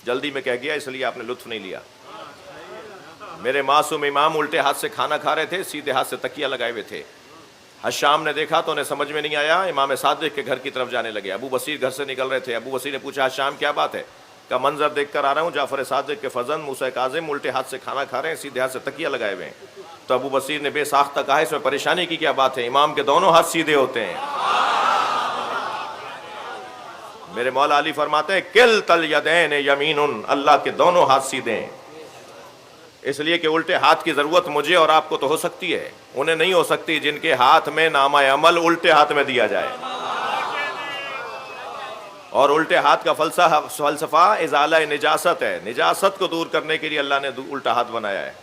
C: جلدی میں کہہ گیا اس لیے آپ نے لطف نہیں لیا۔ میرے معصوم امام الٹے ہاتھ سے کھانا کھا رہے تھے، سیدھے ہاتھ سے تکیہ لگائے ہوئے تھے۔ حشام نے دیکھا تو انہیں سمجھ میں نہیں آیا، امام صادق کے گھر کی طرف جانے لگے۔ ابو بصیر گھر سے نکل رہے تھے، ابو بصیر نے پوچھا حشام کیا بات ہے؟ کا منظر دیکھ کر آ رہا ہوں، جعفر صادق کے فرزند موسیٰ کاظم الٹے ہاتھ سے کھانا کھا رہے ہیں، سیدھے ہاتھ سے تکیہ لگائے ہوئے ہیں۔ تو ابو بصیر نے بے ساختہ کہا اس میں پریشانی کی کیا بات ہے، امام کے دونوں ہاتھ سیدھے ہوتے ہیں۔ میرے مولا علی فرماتے ہیں کلتا الیدین یمین، اللہ کے دونوں ہاتھ سیدھے ہیں، اس لیے کہ الٹے ہاتھ کی ضرورت مجھے اور آپ کو تو ہو سکتی ہے، انہیں نہیں ہو سکتی جن کے ہاتھ میں نامہ عمل الٹے ہاتھ میں دیا جائے۔ اور الٹے ہاتھ کا فلسفہ ازالہ نجاست ہے، نجاست کو دور کرنے کے لیے اللہ نے الٹا ہاتھ بنایا ہے۔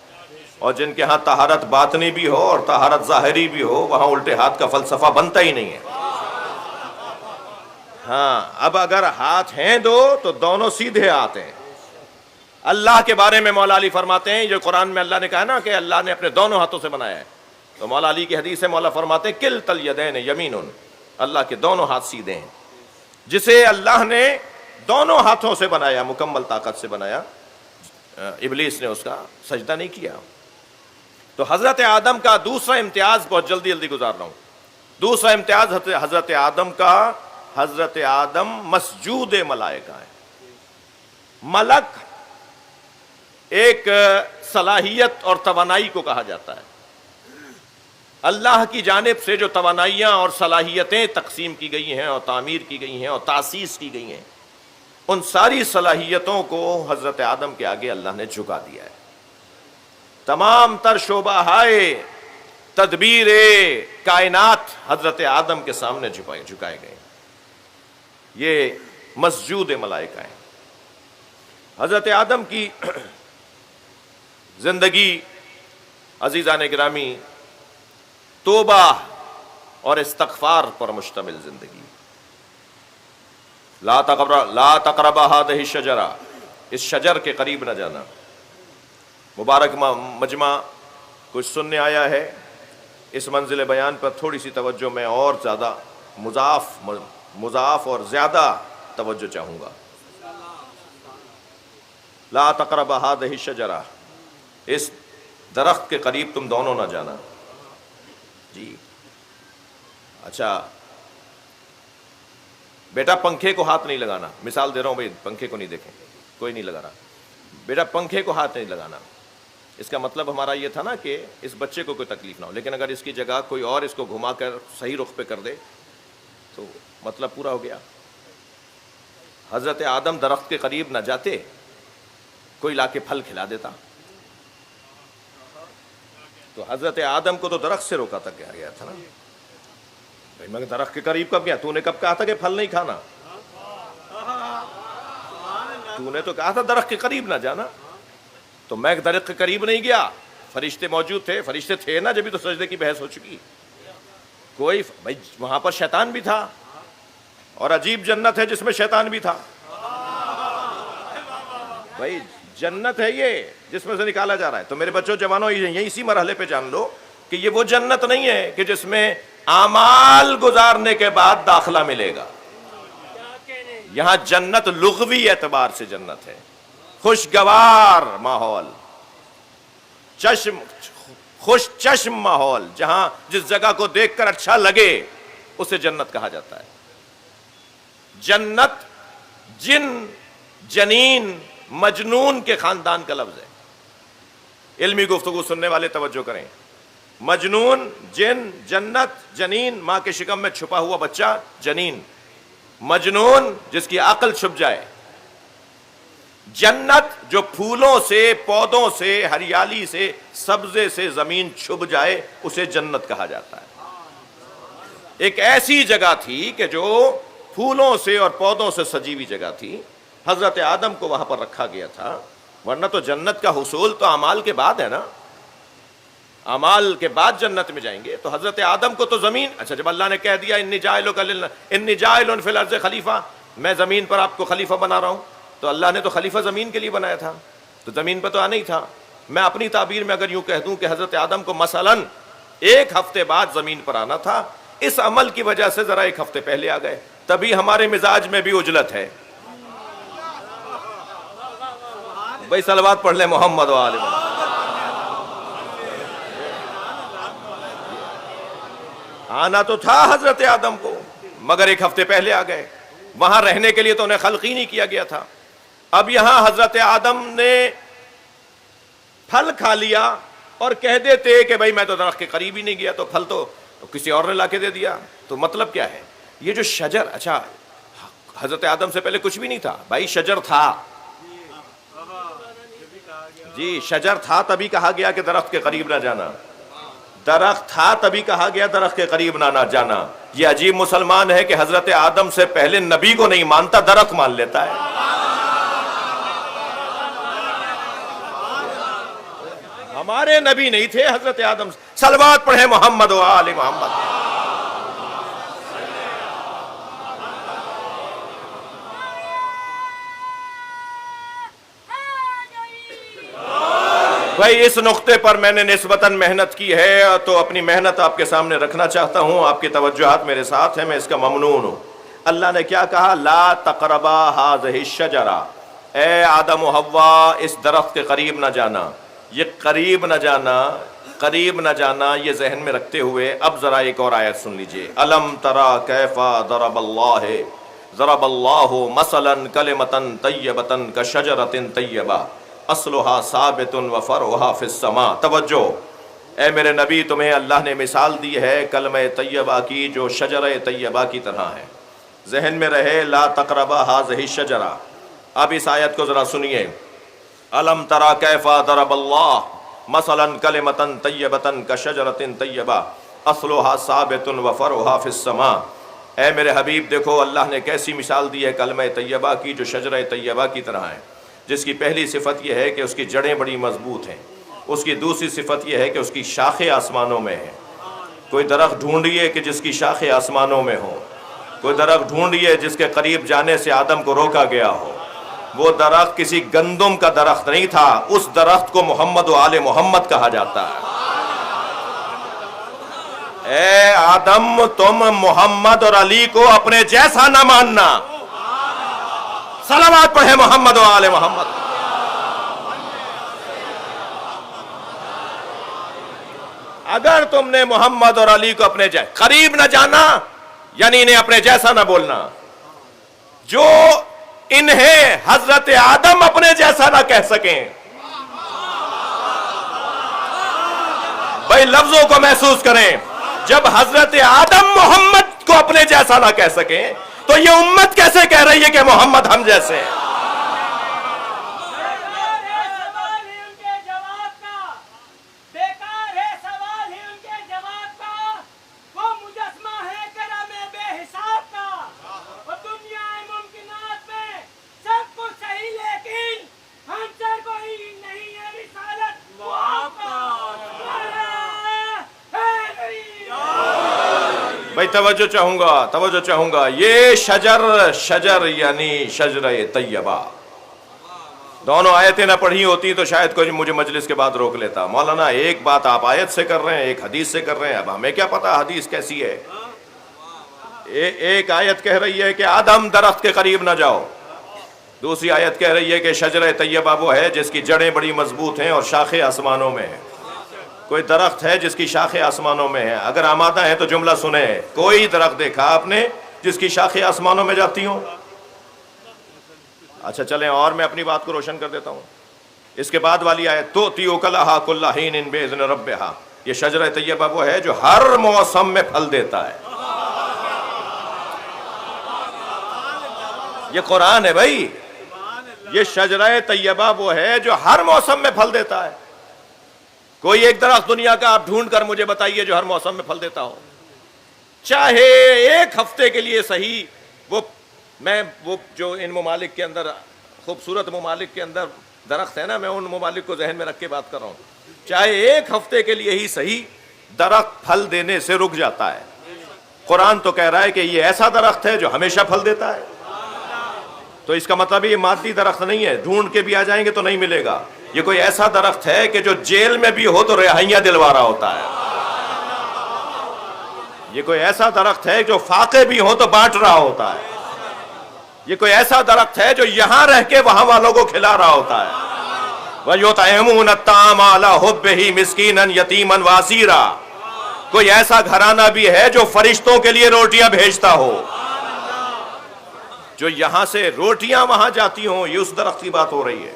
C: اور جن کے ہاں طہارت باطنی بھی ہو اور طہارت ظاہری بھی ہو، وہاں الٹے ہاتھ کا فلسفہ بنتا ہی نہیں ہے۔ ہاں، اب اگر ہاتھ ہیں دو تو دونوں سیدھے ہاتھ ہیں۔ اللہ کے بارے میں مولا علی فرماتے ہیں، جو قرآن میں اللہ نے کہا نا کہ اللہ نے اپنے دونوں ہاتھوں سے بنایا ہے، تو مولا علی کی حدیث ہے، مولا فرماتے ہیں کلتا الیدین یمین، اللہ کے دونوں ہاتھ سیدھے ہیں۔ جسے اللہ نے دونوں ہاتھوں سے بنایا، مکمل طاقت سے بنایا، ابلیس نے اس کا سجدہ نہیں کیا۔ تو حضرت آدم کا دوسرا امتیاز، بہت جلدی گزار رہا ہوں، دوسرا امتیاز حضرت آدم کا، حضرت آدم مسجود ملائکہ ہے۔ ملک ایک صلاحیت اور توانائی کو کہا جاتا ہے۔ اللہ کی جانب سے جو توانائیاں اور صلاحیتیں تقسیم کی گئی ہیں اور تعمیر کی گئی ہیں اور تاسیس کی گئی ہیں، ان ساری صلاحیتوں کو حضرت آدم کے آگے اللہ نے جھکا دیا ہے۔ تمام تر شعبہ ہائے تدبیر کائنات حضرت آدم کے سامنے جھکائے گئے۔ یہ مسجود ملائکہ ہیں۔ حضرت آدم کی زندگی عزیزان گرامی توبہ اور استغفار پر مشتمل زندگی۔ لا تقربا هذه الشجرہ، اس شجر کے قریب نہ جانا۔ مبارک مجمع کچھ سننے آیا ہے، اس منزل بیان پر تھوڑی سی توجہ میں اور زیادہ مضاف اور زیادہ توجہ چاہوں گا۔ لا تقربا هذه الشجرہ، اس درخت کے قریب تم دونوں نہ جانا. جی اچھا بیٹا پنکھے کو ہاتھ نہیں لگانا، مثال دے رہا ہوں بھائی، پنکھے کو نہیں دیکھیں، کوئی نہیں لگا رہا، بیٹا پنکھے کو ہاتھ نہیں لگانا. اس کا مطلب ہمارا یہ تھا نا کہ اس بچے کو کوئی تکلیف نہ ہو، لیکن اگر اس کی جگہ کوئی اور اس کو گھما کر صحیح رخ پہ کر دے تو مطلب پورا ہو گیا. حضرت آدم درخت کے قریب نہ جاتے، کوئی لا کے پھل کھلا دیتا. تو حضرت آدم کو تو درخت سے روکا تک گیا تھا نا. بھائی میں درخت کے قریب کب گیا؟ تو نے کب کہا تھا کہ پھل نہیں کھانا؟ تو نے تو کہا تھا درخت کے قریب نہ جانا. تو میں درخت کے قریب نہیں گیا، فرشتے موجود تھے، فرشتے تھے نا جبھی تو سجدے کی بحث ہو چکی. کوئی بھائی وہاں پر شیطان بھی تھا، اور عجیب جنت ہے جس میں شیطان بھی تھا. بھائی جنت ہے یہ جس میں سے نکالا جا رہا ہے. تو میرے بچوں جوانوں یہی اسی مرحلے پہ جان لو کہ یہ وہ جنت نہیں ہے کہ جس میں اعمال گزارنے کے بعد داخلہ ملے گا. یہاں جنت لغوی اعتبار سے جنت ہے، خوشگوار ماحول، خوش چشم ماحول، جہاں جس جگہ کو دیکھ کر اچھا لگے اسے جنت کہا جاتا ہے. جنت جن، جنین، مجنون کے خاندان کا لفظ ہے. علمی گفتگو سننے والے توجہ کریں. مجنون، جن، جنت، جنین ماں کے شکم میں چھپا ہوا بچہ جنین. مجنون جس کی عقل چھپ جائے. جنت جو پھولوں سے، پودوں سے، ہریالی سے، سبزے سے زمین چھپ جائے اسے جنت کہا جاتا ہے. ایک ایسی جگہ تھی کہ جو پھولوں سے اور پودوں سے سجی ہوئی جگہ تھی. حضرت آدم کو وہاں پر رکھا گیا تھا، ورنہ تو جنت کا حصول تو اعمال کے بعد ہے نا. اعمال کے بعد جنت میں جائیں گے. تو حضرت آدم کو تو زمین، اچھا جب اللہ نے کہہ دیا انی جاعل فی الارض خلیفہ، میں زمین پر آپ کو خلیفہ بنا رہا ہوں، تو اللہ نے تو خلیفہ زمین کے لیے بنایا تھا، تو زمین پہ تو آنا ہی تھا. میں اپنی تعبیر میں اگر یوں کہہ دوں کہ حضرت آدم کو مثلاً 1 ہفتے بعد زمین پر آنا تھا، اس عمل کی وجہ سے ذرا 1 ہفتے پہلے آ گئے. تبھی ہمارے مزاج میں بھی عجلت ہے. بھائی صلوات پڑھ لیں محمد و آل محمد. آنا تو تھا حضرت آدم کو، مگر 1 ہفتے پہلے آ گئے. وہاں رہنے کے لیے تو انہیں خلق ہی نہیں کیا گیا تھا. اب یہاں حضرت آدم نے پھل کھا لیا اور کہہ دیتے کہ بھائی میں تو درخت کے قریب ہی نہیں گیا، تو پھل تو کسی اور نے لا کے دے دیا. تو مطلب کیا ہے؟ یہ جو شجر، اچھا حضرت آدم سے پہلے کچھ بھی نہیں تھا بھائی، شجر تھا. جی شجر تھا تبھی کہا گیا کہ درخت کے قریب نہ جانا. درخت تھا تبھی کہا گیا درخت کے قریب نہ جانا. یہ عجیب مسلمان ہے کہ حضرت آدم سے پہلے نبی کو نہیں مانتا، درخت مان لیتا ہے. ہمارے نبی نہیں تھے حضرت آدم. صلوات پڑھیں محمد و آل محمد. بھائی اس نقطے پر میں نے نسبتاً محنت کی ہے تو اپنی محنت آپ کے سامنے رکھنا چاہتا ہوں. آپ کی توجہات میرے ساتھ ہیں، میں اس کا ممنون ہوں. اللہ نے کیا کہا؟ لا تقربا هذه الشجرہ، اے آدم و حوا اس درخت کے قریب نہ جانا. یہ قریب نہ جانا، قریب نہ جانا، یہ ذہن میں رکھتے ہوئے اب ذرا ایک اور آیت سن لیجئے. الم ترى کیف ضرب اللہ مثلا کلمۃ طیبۃ کشجرۃ طیبہ اصلها ثابت وفرعها فی السماء. توجہ، اے میرے نبی تمہیں اللہ نے مثال دی ہے کلمہ طیبہ کی جو شجرہ طیبہ کی طرح ہے. ذہن میں رہے لا تقربا هذه الشجرہ. اب اس آیت کو ذرا سنیے. الم ترى کیف ضرب اللہ مثلا کلمۃ طیبۃ کشجرۃ طیبہ اصلها ثابت وفرعها فی السماء. اے میرے حبیب دیکھو اللہ نے کیسی مثال دی ہے کلمہ طیبہ کی جو شجرہ طیبہ کی طرح ہے، جس کی پہلی صفت یہ ہے کہ اس کی جڑیں بڑی مضبوط ہیں. اس کی دوسری صفت یہ ہے کہ اس کی شاخیں آسمانوں میں ہیں. کوئی درخت ڈھونڈیے کہ جس کی شاخیں آسمانوں میں ہوں. کوئی درخت ڈھونڈیے جس کے قریب جانے سے آدم کو روکا گیا ہو. وہ درخت کسی گندم کا درخت نہیں تھا. اس درخت کو محمد و آل محمد کہا جاتا ہے. اے آدم تم محمد اور علی کو اپنے جیسا نہ ماننا. صلوات پڑھے محمد و آل محمد. اگر تم نے محمد اور علی کو اپنے قریب نہ جانا یعنی انہیں اپنے جیسا نہ بولنا، جو انہیں حضرت آدم اپنے جیسا نہ کہہ سکیں. بھائی لفظوں کو محسوس کریں، جب حضرت آدم محمد کو اپنے جیسا نہ کہہ سکیں تو یہ امت کیسے کہہ رہی ہے کہ محمد ہم جیسے ہیں؟ بھائی توجہ چاہوں گا یہ شجر یعنی شجرہ طیبہ، دونوں آیتیں نہ پڑھی ہوتی تو شاید کوئی مجھے مجلس کے بعد روک لیتا. مولانا ایک بات آپ آیت سے کر رہے ہیں، ایک حدیث سے کر رہے ہیں، اب ہمیں کیا پتا حدیث کیسی ہے. ایک آیت کہہ رہی ہے کہ آدم درخت کے قریب نہ جاؤ، دوسری آیت کہہ رہی ہے کہ شجرہ طیبہ وہ ہے جس کی جڑیں بڑی مضبوط ہیں اور شاخیں آسمانوں میں ہیں. کوئی درخت ہے جس کی شاخیں آسمانوں میں ہیں؟ اگر آمادہ ہیں تو جملہ سنیں، کوئی درخت دیکھا آپ نے جس کی شاخیں آسمانوں میں جاتی ہوں؟ اچھا چلیں اور میں اپنی بات کو روشن کر دیتا ہوں. اس کے بعد والی آیت تؤتی اکلھا کل حین باذن ربھا، یہ شجرہ طیبہ وہ ہے جو ہر موسم میں پھل دیتا ہے. یہ قرآن ہے بھائی. یہ شجرہ طیبہ وہ ہے جو ہر موسم میں پھل دیتا ہے. کوئی ایک درخت دنیا کا آپ ڈھونڈ کر مجھے بتائیے جو ہر موسم میں پھل دیتا ہو، چاہے ایک ہفتے کے لیے صحیح. وہ جو ان ممالک کے اندر خوبصورت ممالک کے اندر درخت ہے نا، میں ان ممالک کو ذہن میں رکھ کے بات کر رہا ہوں، چاہے ایک ہفتے کے لیے ہی صحیح درخت پھل دینے سے رک جاتا ہے. قرآن تو کہہ رہا ہے کہ یہ ایسا درخت ہے جو ہمیشہ پھل دیتا ہے. تو اس کا مطلب یہ مادی درخت نہیں ہے، ڈھونڈ کے بھی آ جائیں گے تو نہیں ملے گا. یہ کوئی ایسا درخت ہے کہ جو جیل میں بھی ہو تو رہائیاں دلوا رہا ہوتا ہے. یہ کوئی ایسا درخت ہے جو فاقے بھی ہو تو بانٹ رہا ہوتا ہے. یہ کوئی ایسا درخت ہے جو یہاں رہ کے وہاں والوں کو کھلا رہا ہوتا ہے. وَيُطْعِمُونَ الطَّعَامَ عَلَىٰ حُبِّهِ مِسْكِينًا يَتِيمًا وَأَسِيرًا. کوئی ایسا گھرانہ بھی ہے جو فرشتوں کے لیے روٹیاں بھیجتا ہو، جو یہاں سے روٹیاں وہاں جاتی ہوں. یہ اس درخت کی بات ہو رہی ہے.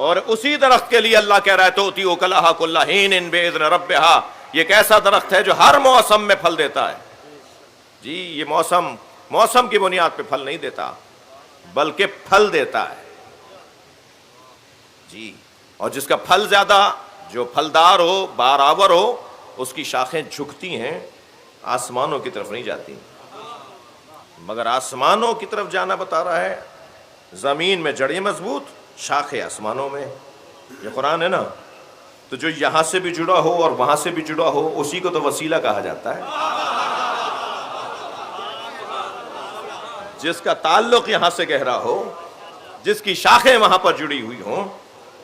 C: اور اسی درخت کے لیے اللہ کہہ رہا ہے تؤتی اکلھا کل حین باذن ربھا. یہ ایک ایسا درخت ہے جو ہر موسم میں پھل دیتا ہے. جی یہ موسم کی بنیاد پہ پھل نہیں دیتا بلکہ پھل دیتا ہے. جی اور جس کا پھل زیادہ، جو پھلدار ہو، بارآور ہو، اس کی شاخیں جھکتی ہیں، آسمانوں کی طرف نہیں جاتی. مگر آسمانوں کی طرف جانا بتا رہا ہے. زمین میں جڑیں مضبوط، شاخیں آسمانوں میں. یہ قرآن ہے نا. تو جو یہاں سے بھی جڑا ہو اور وہاں سے بھی جڑا ہو اسی کو تو وسیلہ کہا جاتا ہے. جس کا تعلق یہاں سے گہرا ہو، جس کی شاخیں وہاں پر جڑی ہوئی ہوں،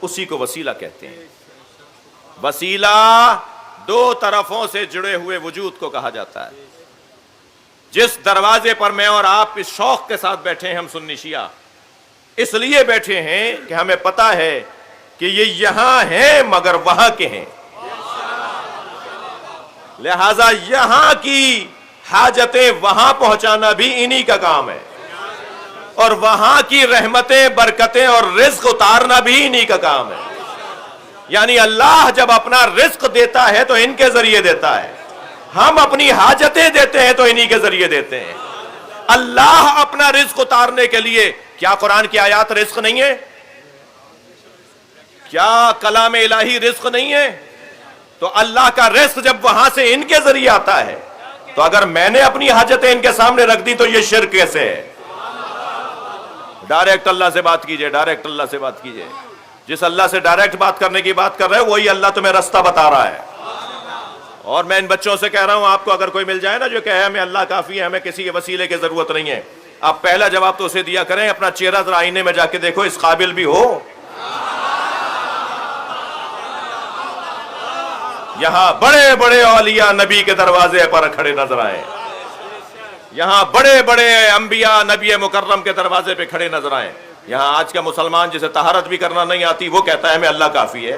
C: اسی کو وسیلہ کہتے ہیں. وسیلہ دو طرفوں سے جڑے ہوئے وجود کو کہا جاتا ہے. جس دروازے پر میں اور آپ اس شوق کے ساتھ بیٹھے ہیں، ہم سنی شیعہ اس لیے بیٹھے ہیں کہ ہمیں پتا ہے کہ یہ یہاں ہیں مگر وہاں کے ہیں. لہذا یہاں کی حاجتیں وہاں پہنچانا بھی انہی کا کام ہے، اور وہاں کی رحمتیں، برکتیں اور رزق اتارنا بھی انہی کا کام ہے. یعنی اللہ جب اپنا رزق دیتا ہے تو ان کے ذریعے دیتا ہے، ہم اپنی حاجتیں دیتے ہیں تو انہی کے ذریعے دیتے ہیں. اللہ اپنا رزق اتارنے کے لیے، کیا قرآن کی آیات رزق نہیں ہے؟ کیا کلام الہی رزق نہیں ہے؟ تو اللہ کا رزق جب وہاں سے ان کے ذریعے آتا ہے تو اگر میں نے اپنی حاجتیں ان کے سامنے رکھ دی تو یہ شرک کیسے ہے؟ ڈائریکٹ اللہ سے بات کیجئے، ڈائریکٹ اللہ سے بات کیجئے. جس اللہ سے ڈائریکٹ بات کرنے کی بات کر رہے ہیں وہی اللہ تمہیں رستہ بتا رہا ہے. اور میں ان بچوں سے کہہ رہا ہوں، آپ کو اگر کوئی مل جائے نا جو کہے ہمیں اللہ کافی ہے، ہمیں کسی وسیلے کی ضرورت نہیں ہے، آپ پہلا جواب تو اسے دیا کریں اپنا چہرہ ذرا آئینے میں جا کے دیکھو، اس قابل بھی ہو. یہاں بڑے بڑے اولیاء نبی کے دروازے پر کھڑے نظر آئے، یہاں بڑے بڑے انبیاء نبی مکرم کے دروازے پہ کھڑے نظر آئے. یہاں آج کا مسلمان جسے طہارت بھی کرنا نہیں آتی وہ کہتا ہے ہمیں اللہ کافی ہے.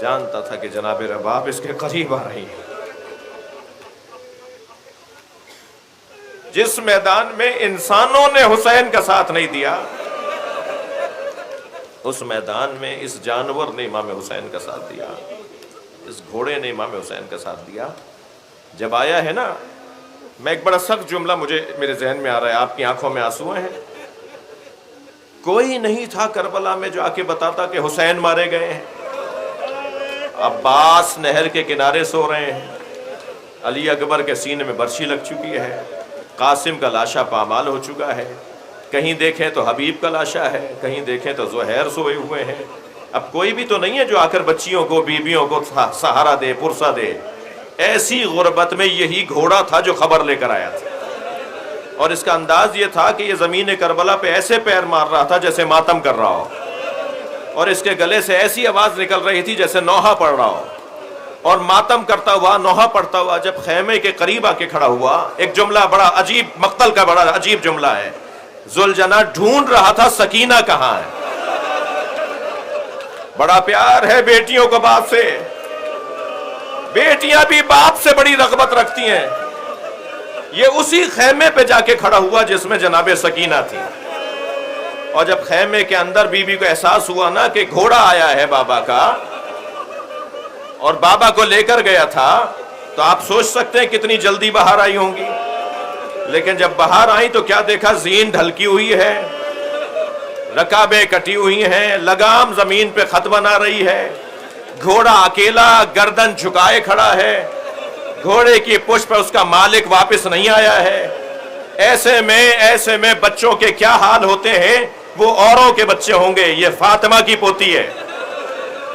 C: جانتا تھا کہ جناب رباب اس کے قریب آ رہی ہے۔ جس میدان میں انسانوں نے حسین کا ساتھ نہیں دیا، اس میدان میں اس جانور نے امام حسین کا ساتھ دیا، اس گھوڑے نے امام حسین کا ساتھ دیا۔ جب آیا ہے نا، میں ایک بڑا سخت جملہ مجھے میرے ذہن میں آ رہا ہے، آپ کی آنکھوں میں آنسو ہیں۔ کوئی نہیں تھا کربلا میں جو آ کے بتاتا کہ حسین مارے گئے ہیں۔ عباس نہر کے کنارے سو رہے ہیں، علی اکبر کے سینے میں برچھی لگ چکی ہے، قاسم کا لاشا پامال ہو چکا ہے، کہیں دیکھیں تو حبیب کا لاشا ہے، کہیں دیکھیں تو زہیر سوئے ہوئے ہیں۔ اب کوئی بھی تو نہیں ہے جو آ کر بچیوں کو، بیویوں کو سہارا دے، پرسہ دے۔ ایسی غربت میں یہی گھوڑا تھا جو خبر لے کر آیا تھا، اور اس کا انداز یہ تھا کہ یہ زمین کربلا پہ ایسے پیر مار رہا تھا جیسے ماتم کر رہا ہو، اور اس کے گلے سے ایسی آواز نکل رہی تھی جیسے نوحہ پڑھ رہا ہو، اور ماتم کرتا ہوا، نوحہ پڑھتا ہوا جب خیمے کے قریب آ کے کھڑا ہوا، ایک جملہ بڑا عجیب، مقتل کا بڑا عجیب جملہ ہے، ذوالجناح ڈھونڈ رہا تھا سکینہ کہاں ہے۔ بڑا پیار ہے بیٹیوں کو باپ سے، بیٹیاں بھی باپ سے بڑی رغبت رکھتی ہیں۔ یہ اسی خیمے پہ جا کے کھڑا ہوا جس میں جناب سکینہ تھی، اور جب خیمے کے اندر بی بی کو احساس ہوا نا کہ گھوڑا آیا ہے بابا کا، اور بابا کو لے کر گیا تھا، تو آپ سوچ سکتے ہیں کتنی جلدی باہر آئی ہوں گی۔ لیکن جب باہر آئی تو کیا دیکھا؟ زین ڈھلکی ہوئی ہے، رکابیں کٹی ہوئی ہیں، لگام زمین پہ خط بنا رہی ہے، گھوڑا اکیلا گردن جھکائے کھڑا ہے، گھوڑے کی پشت پر اس کا مالک واپس نہیں آیا ہے۔ ایسے میں بچوں کے کیا حال ہوتے ہیں؟ وہ اوروں کے بچے ہوں گے۔ یہ فاطمہ کی پوتی ہے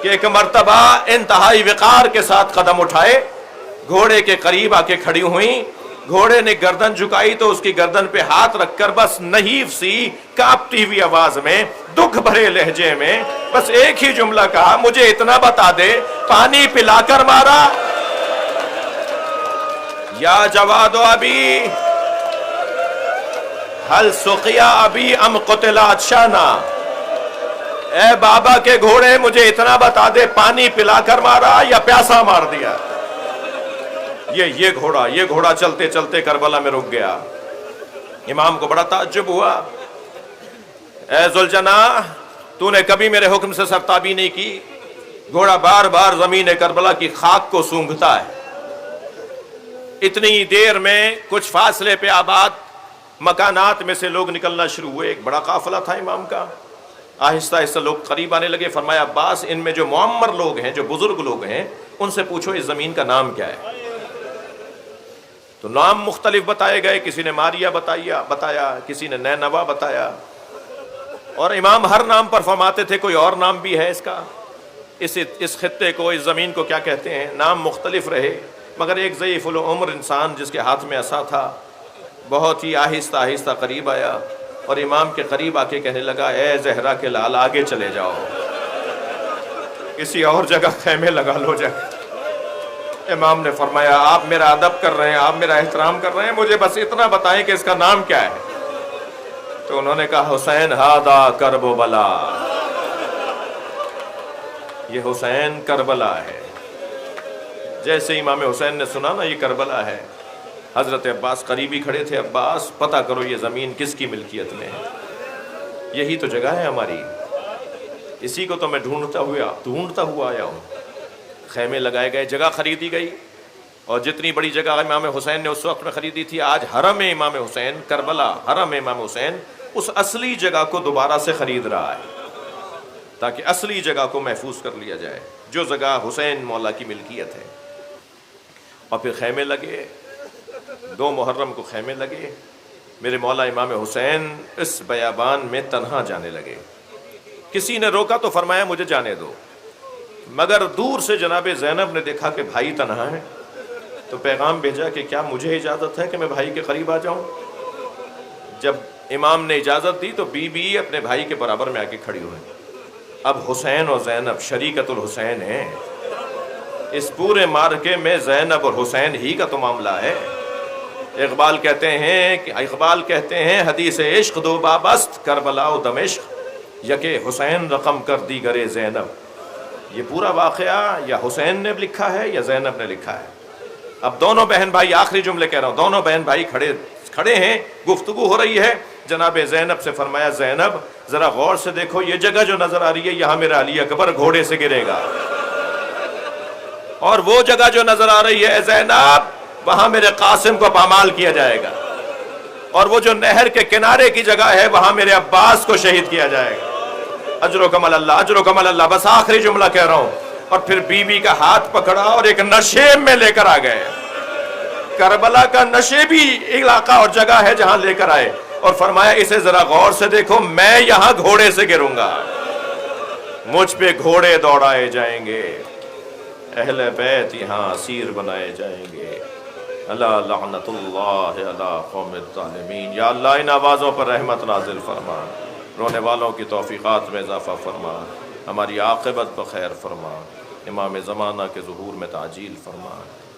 C: کہ ایک مرتبہ انتہائی وقار کے ساتھ قدم اٹھائے، گھوڑے کے قریب آ کے کھڑی ہوئیں، گھوڑے نے گردن جھکائی تو اس کی گردن پہ ہاتھ رکھ کر بس نحیف سی کانپتی ہوئی آواز میں، دکھ بھرے لہجے میں بس ایک ہی جملہ کہا، مجھے اتنا بتا دے پانی پلا کر مارا؟ یا جواد ابی ہل سقیا ابی ام قتل عطشانا، اے بابا کے گھوڑے مجھے اتنا بتا دے پانی پلا کر مارا یا پیاسا مار دیا؟ یہ گھوڑا چلتے چلتے کربلا میں رک گیا۔ امام کو بڑا تعجب ہوا، اے ذوالجناح تو نے کبھی میرے حکم سے سرتابی نہیں کی؟ گھوڑا بار بار زمین کربلا کی خاک کو سونگھتا ہے۔ اتنی دیر میں کچھ فاصلے پہ آباد مکانات میں سے لوگ نکلنا شروع ہوئے، ایک بڑا قافلہ تھا امام کا۔ آہستہ آہستہ لوگ قریب آنے لگے۔ فرمایا عباس، ان میں جو معمر لوگ ہیں، جو بزرگ لوگ ہیں، ان سے پوچھو اس زمین کا نام کیا ہے۔ تو نام مختلف بتائے گئے، کسی نے ماریا بتایا، کسی نے نینوا بتایا، اور امام ہر نام پر فرماتے تھے کوئی اور نام بھی ہے اس کا، اس خطے کو، اس زمین کو کیا کہتے ہیں۔ نام مختلف رہے، مگر ایک ضعیف العمر انسان جس کے ہاتھ میں عصا تھا بہت ہی آہستہ آہستہ قریب آیا، اور امام کے قریب آ کے کہنے لگا، اے زہرا کے لال آگے چلے جاؤ، کسی اور جگہ خیمے لگا لو جا۔ امام نے فرمایا آپ میرا ادب کر رہے ہیں، آپ میرا احترام کر رہے ہیں، مجھے بس اتنا بتائیں کہ اس کا نام کیا ہے۔ تو انہوں نے کہا حسین ہادا کرب و بلا، یہ حسین کربلا ہے۔ جیسے امام حسین نے سنا نا یہ کربلا ہے، حضرت عباس قریبی کھڑے تھے، عباس پتہ کرو یہ زمین کس کی ملکیت میں ہے، یہی تو جگہ ہے ہماری، اسی کو تو میں ڈھونڈتا ہوا آیا ہوں۔ خیمے لگائے گئے، جگہ خریدی گئی، اور جتنی بڑی جگہ امام حسین نے اس وقت میں خریدی تھی، آج حرم امام حسین کربلا، حرم امام حسین اس اصلی جگہ کو دوبارہ سے خرید رہا ہے تاکہ اصلی جگہ کو محفوظ کر لیا جائے، جو جگہ حسین مولا کی ملکیت ہے۔ اور پھر خیمے لگے، 2 محرم کو خیمے لگے، میرے مولا امام حسین اس بیابان میں تنہا جانے لگے۔ کسی نے روکا تو فرمایا مجھے جانے دو، مگر دور سے جناب زینب نے دیکھا کہ بھائی تنہا ہے، تو پیغام بھیجا کہ کیا مجھے اجازت ہے کہ میں بھائی کے قریب آ جاؤں؟ جب امام نے اجازت دی تو بی بی اپنے بھائی کے برابر میں آ کے کھڑی ہوئی۔ اب حسین اور زینب شریکت الحسین ہیں، اس پورے مارکے میں زینب اور حسین ہی کا تو معاملہ ہے۔ اقبال کہتے ہیں حدیث عشق دو بابست کربلا و دمشق، یکے حسین رقم کر دی گرے زینب۔ یہ پورا واقعہ یا حسین نے لکھا ہے یا زینب نے لکھا ہے. اب دونوں بہن بھائی، آخری جملے کہہ رہا ہوں، دونوں بہن بھائی کھڑے ہیں، گفتگو ہو رہی ہے. جناب زینب سے فرمایا زینب ذرا غور سے دیکھو، یہ جگہ جو نظر آ رہی ہے یہاں میرا علی اکبر گھوڑے سے گرے گا، اور وہ جگہ جو نظر آ رہی ہے زینب وہاں میرے قاسم کو پامال کیا جائے گا، اور وہ جو نہر کے کنارے کی جگہ ہے وہاں میرے عباس کو شہید کیا جائے گا. اجر و کمل اللہ، اجر و کمل اللہ. بس آخری جملہ کہہ رہا ہوں. اور پھر بیوی کا ہاتھ پکڑا اور ایک نشیب میں لے کر آ گئے. کربلا کا نشیبی علاقہ اور جگہ ہے جہاں لے کر آئے، اور فرمایا اسے ذرا غور سے دیکھو، میں یہاں گھوڑے سے گروں گا، مجھ پہ گھوڑے دوڑائے جائیں گے، اہل بیت یہاں اسیر بنائے جائیں گے. اللہ لعنت اللہ علی قوم الظالمین. یا اللہ ان آوازوں پر رحمت نازل فرما، رونے والوں کی توفیقات میں اضافہ فرما، ہماری عاقبت بخیر فرما، امام زمانہ کے ظہور میں تعجیل فرما.